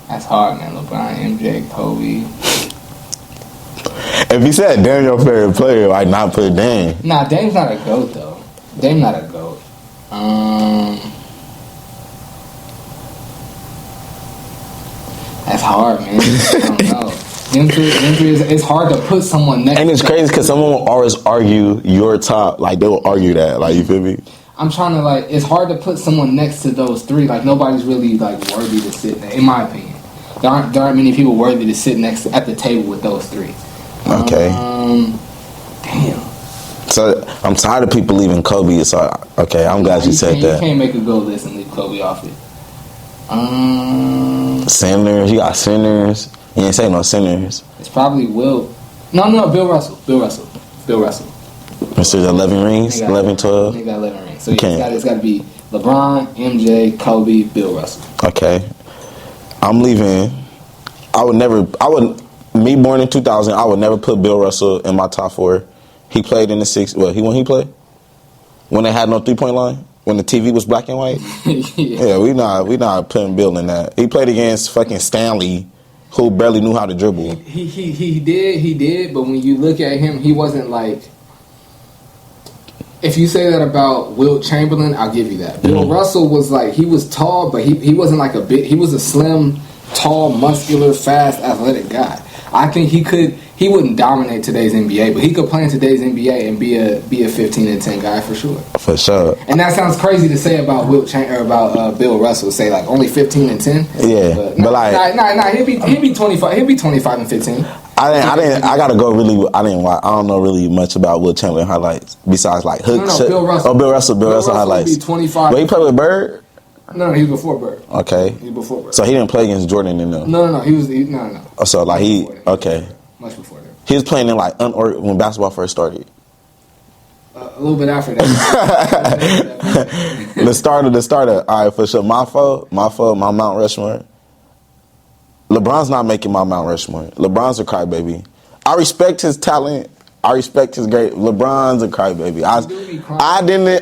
That's hard, man. LeBron, MJ, Kobe. If he said Dame your favorite player, I'd not put Dame. Nah, Dame's not a GOAT though. Dame's not a GOAT. That's hard, man. I don't know. It's hard to put someone next. And it's crazy because someone will always argue your top. Like they will argue that. Like you feel me? I'm trying to like. It's hard to put someone next to those 3. Like nobody's really like worthy to sit there. In my opinion, there aren't many people worthy to sit at the table with those 3. Okay. Damn. So I'm tired of people leaving Kobe. So okay, I'm glad you said that. You can't make a go list and leave Kobe off it. Centers, you got centers. You ain't say no centers. It's probably Will. No, Bill Russell. Mr. 11 rings, 11, 12. He got 11 rings. So it's got to be LeBron, MJ, Kobe, Bill Russell. Okay. I'm leaving. Me born in 2000, I would never put Bill Russell in my top 4. He played in the 6. When he played? When they had no 3-point line? When the TV was black and white? Yeah, we not putting Bill in that. He played against fucking Stanley, who barely knew how to dribble. He did, but when you look at him, he wasn't like. If you say that about Wilt Chamberlain, I'll give you that. Bill Russell was like, he was tall, but he wasn't like he was a slim, tall, muscular, fast, athletic guy. I think he wouldn't dominate today's NBA, but he could play in today's NBA and be a 15 and 10 guy for sure. For sure. And that sounds crazy to say about Bill Russell. Say like only 15 and 10. Yeah, but like he'd be 25. He'd be 25 and 15. I gotta go really. I don't know really much about Wilt Chamberlain highlights besides like hooks. No, Bill Russell. Oh, Bill Russell highlights. Would be 25. But he played with Bird. No, he was before Bird. Okay. He was before Bird. So he didn't play against Jordan in them. No. No. Oh, so like okay. Much before that. He was playing in like when basketball first started. A little bit after that. The starter. All right, for sure. My Mount Rushmore. LeBron's not making my Mount Rushmore. LeBron's a crybaby. I respect his talent. I respect his great. LeBron's a crybaby.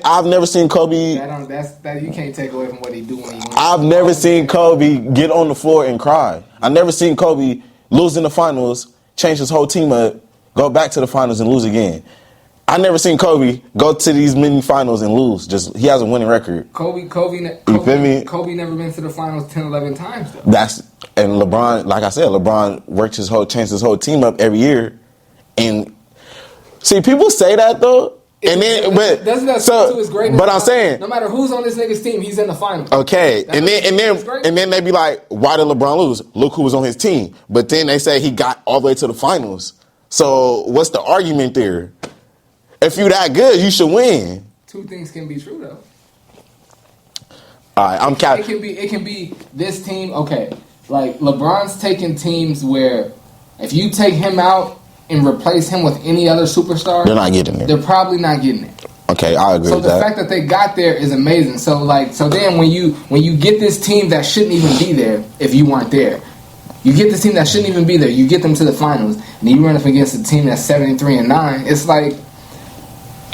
I've never seen Kobe. That you can't take away from what he do when he. I've never seen Kobe get on the floor and cry. I never seen Kobe lose in the finals, change his whole team up, go back to the finals and lose again. I never seen Kobe go to these mini finals and lose. Just he has a winning record. Kobe, you feel me? Kobe never been to the finals 10, 11 times though. And LeBron, like I said, LeBron changed his whole team up every year. And see, people say that though, and then but I'm saying no matter who's on this nigga's team, he's in the finals. Okay, and then they be like, why did LeBron lose? Look who was on his team. But then they say he got all the way to the finals. So what's the argument there? If you that good, you should win. Two things can be true though. All right, I'm counting. It can be this team. Okay, like LeBron's taking teams where if you take him out and replace him with any other superstar, they're not getting there. They're probably not getting it. Okay, I agree with that. So the fact that they got there is amazing. So then when you get this team that shouldn't even be there if you weren't there, you get this team that shouldn't even be there, you get them to the finals, and you run up against a team that's 73-9. It's like,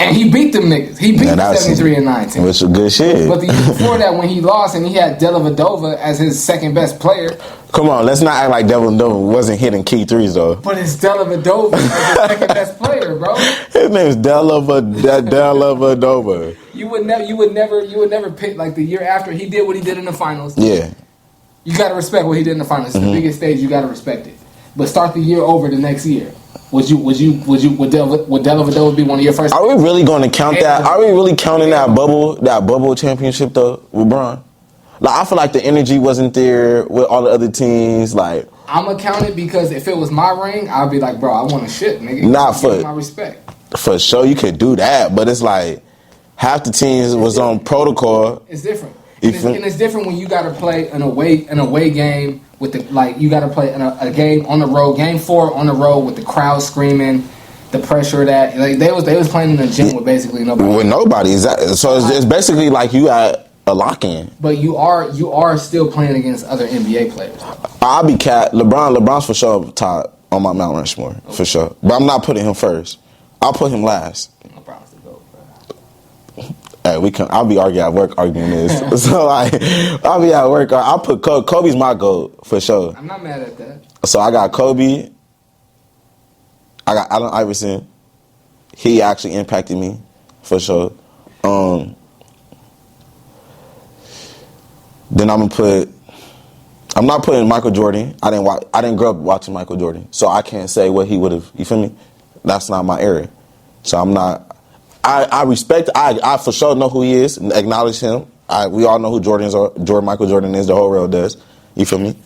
And he beat them niggas. He beat the 73-9 team. Which was good shit. But the year before that, when he lost and he had Dellavedova as his second best player. Come on, let's not act like Dellavedova wasn't hitting key threes though. But it's Dellavedova as his second best player, bro. His name's Dellavedova. You would never pick like the year after he did what he did in the finals. Yeah. You gotta respect what he did in the finals. It's the biggest stage. You gotta respect it. But start the year over the next year. Would Dellavedova be one of your first? Are we really going to count that? Are we really counting that bubble championship though with Bron? Like I feel like the energy wasn't there with all the other teams. Like I'm gonna count it because if it was my ring, I'd be like, bro, I want a shit, nigga. Nah, for my respect. For sure, you could do that, but it's like half the teams was on protocol. It's different, and it's different when you got to play an away game with the you got to play a game on the road, game 4 on the road with the crowd screaming. The pressure of that, like they was playing in the gym with basically nobody. With nobody, so it's basically like you got a lock-in. But you are still playing against other NBA players. I'll be cat. LeBron's for sure top on my Mount Rushmore for sure. But I'm not putting him first. I'll put him last. LeBron's the GOAT, bro. Hey, I'll be arguing this. So like, I'll be at work. I'll put Kobe's my GOAT for sure. I'm not mad at that. So I got Kobe. I got Allen Iverson. He actually impacted me for sure. Then I'm not putting Michael Jordan. I didn't grow up watching Michael Jordan, so I can't say what he would have. You feel me? That's not my area. So I'm not. I respect. I for sure know who he is and acknowledge him. We all know who Michael Jordan is. The whole world does. You feel me?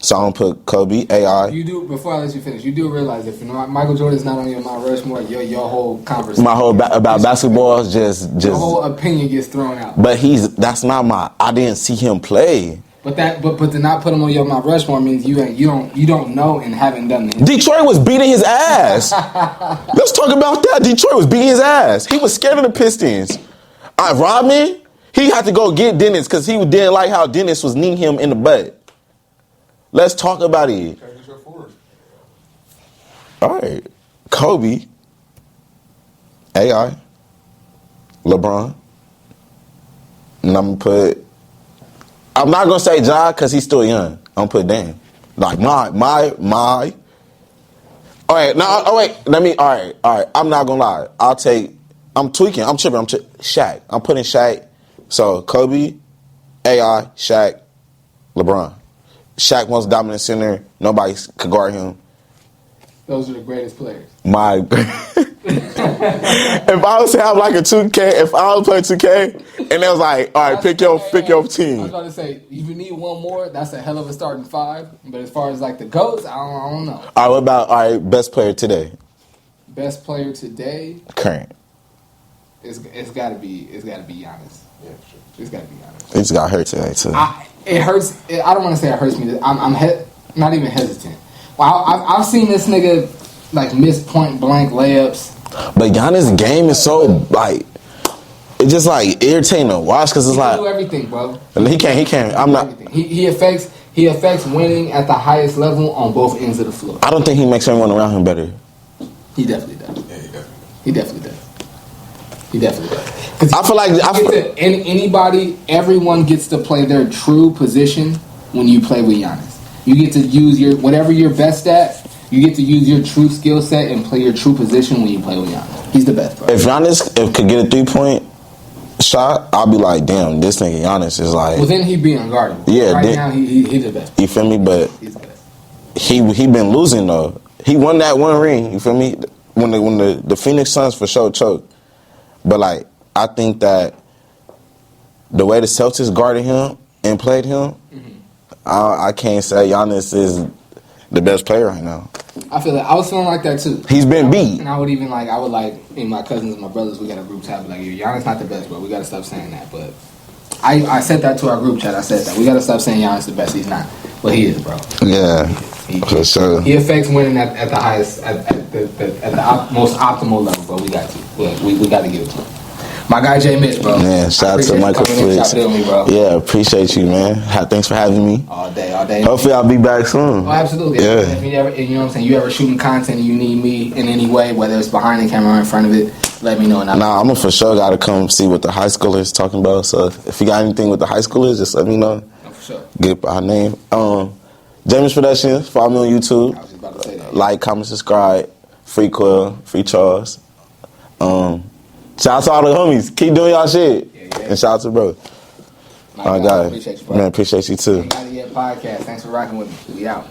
So I'm gonna put Kobe, AI. You do, before I let you finish, you do realize if Michael Jordan's not on your Mount Rushmore, your whole conversation, my whole about basketball is just your whole opinion gets thrown out. But that's not my. I didn't see him play. But to not put him on your Mount Rushmore means you don't know and haven't done it. Detroit was beating his ass. Let's talk about that. Detroit was beating his ass. He was scared of the Pistons. Rodman, he had to go get Dennis because he didn't like how Dennis was kneeing him in the butt. Let's talk about it. All right. Kobe, AI, LeBron, and I'm not going to say Ja because he's still young. I'm going to put Dan. Like my. All right. Now, all right. All right. I'm not going to lie. I'm tweaking. I'm tripping. Shaq. I'm putting Shaq. So Kobe, AI, Shaq, LeBron. Shaq most dominant center. Nobody could guard him. Those are the greatest players. If I was to have like a 2K, if I was playing 2K, and it was like, all right, pick your team. I was about to say, if you need one more, that's a hell of a starting 5. But as far as like the GOATs, I don't know. All right, what about best player today? Best player today? Current. It's gotta be Giannis. Yeah, sure. It's gotta be Giannis. It just got hurt today too. It hurts. I don't want to say it hurts me. I'm not even hesitant. Well, I've seen this nigga like miss point blank layups. But Giannis' game is so like it's just like irritating to watch because it's he like can do everything, bro. He can't. I'm not. He affects winning at the highest level on both ends of the floor. I don't think he makes everyone around him better. He definitely does. Yeah, he definitely does. I feel like everyone gets to play their true position when you play with Giannis. You get to use whatever you're best at. You get to use your true skill set and play your true position when you play with Giannis. He's the best, bro. If Giannis could get a 3-point shot, I'll be like, damn, this nigga Giannis is like. Well, then he'd be unguardable. Yeah, right now he's the best. You feel me? But he's the best. He been losing though. He won that one ring. You feel me? When the Phoenix Suns for sure choked. But like, I think that the way the Celtics guarded him and played him, I can't say Giannis is the best player right now. I was feeling like that too. He's been beat. And I would me and my cousins and my brothers, we got a group chat, like, Giannis not the best, bro. We got to stop saying that. But I said that to our group chat. I said that. We got to stop saying Giannis the best. He's not. But he is, bro. Yeah, for sure. He affects winning at the highest, at the most optimal level, bro. We got to. We got to give it to him. My guy JMitch, bro. Man, shout out to Michael Flix. Me, bro. Yeah, appreciate you, man. Thanks for having me. All day, all day. Hopefully I'll be back soon. Oh, absolutely. Yeah. If you ever, you know what I'm saying, you ever shooting content and you need me in any way, whether it's behind the camera or in front of it, let me know. And Nah, I'm for sure gotta come see what the high schoolers talking about. So if you got anything with the high schoolers, just let me know. Oh, for sure. Get our name. JMitch Productions, follow me on YouTube. I was just about to say that. Like, comment, subscribe. Free Quill, free Charles. Shout out to all the homies. Keep doing y'all shit. Yeah. And shout out to bro. My My guy, guy. appreciate you, bro. Man, appreciate you too. Ain't Got It Yet podcast. Thanks for rocking with me. We out.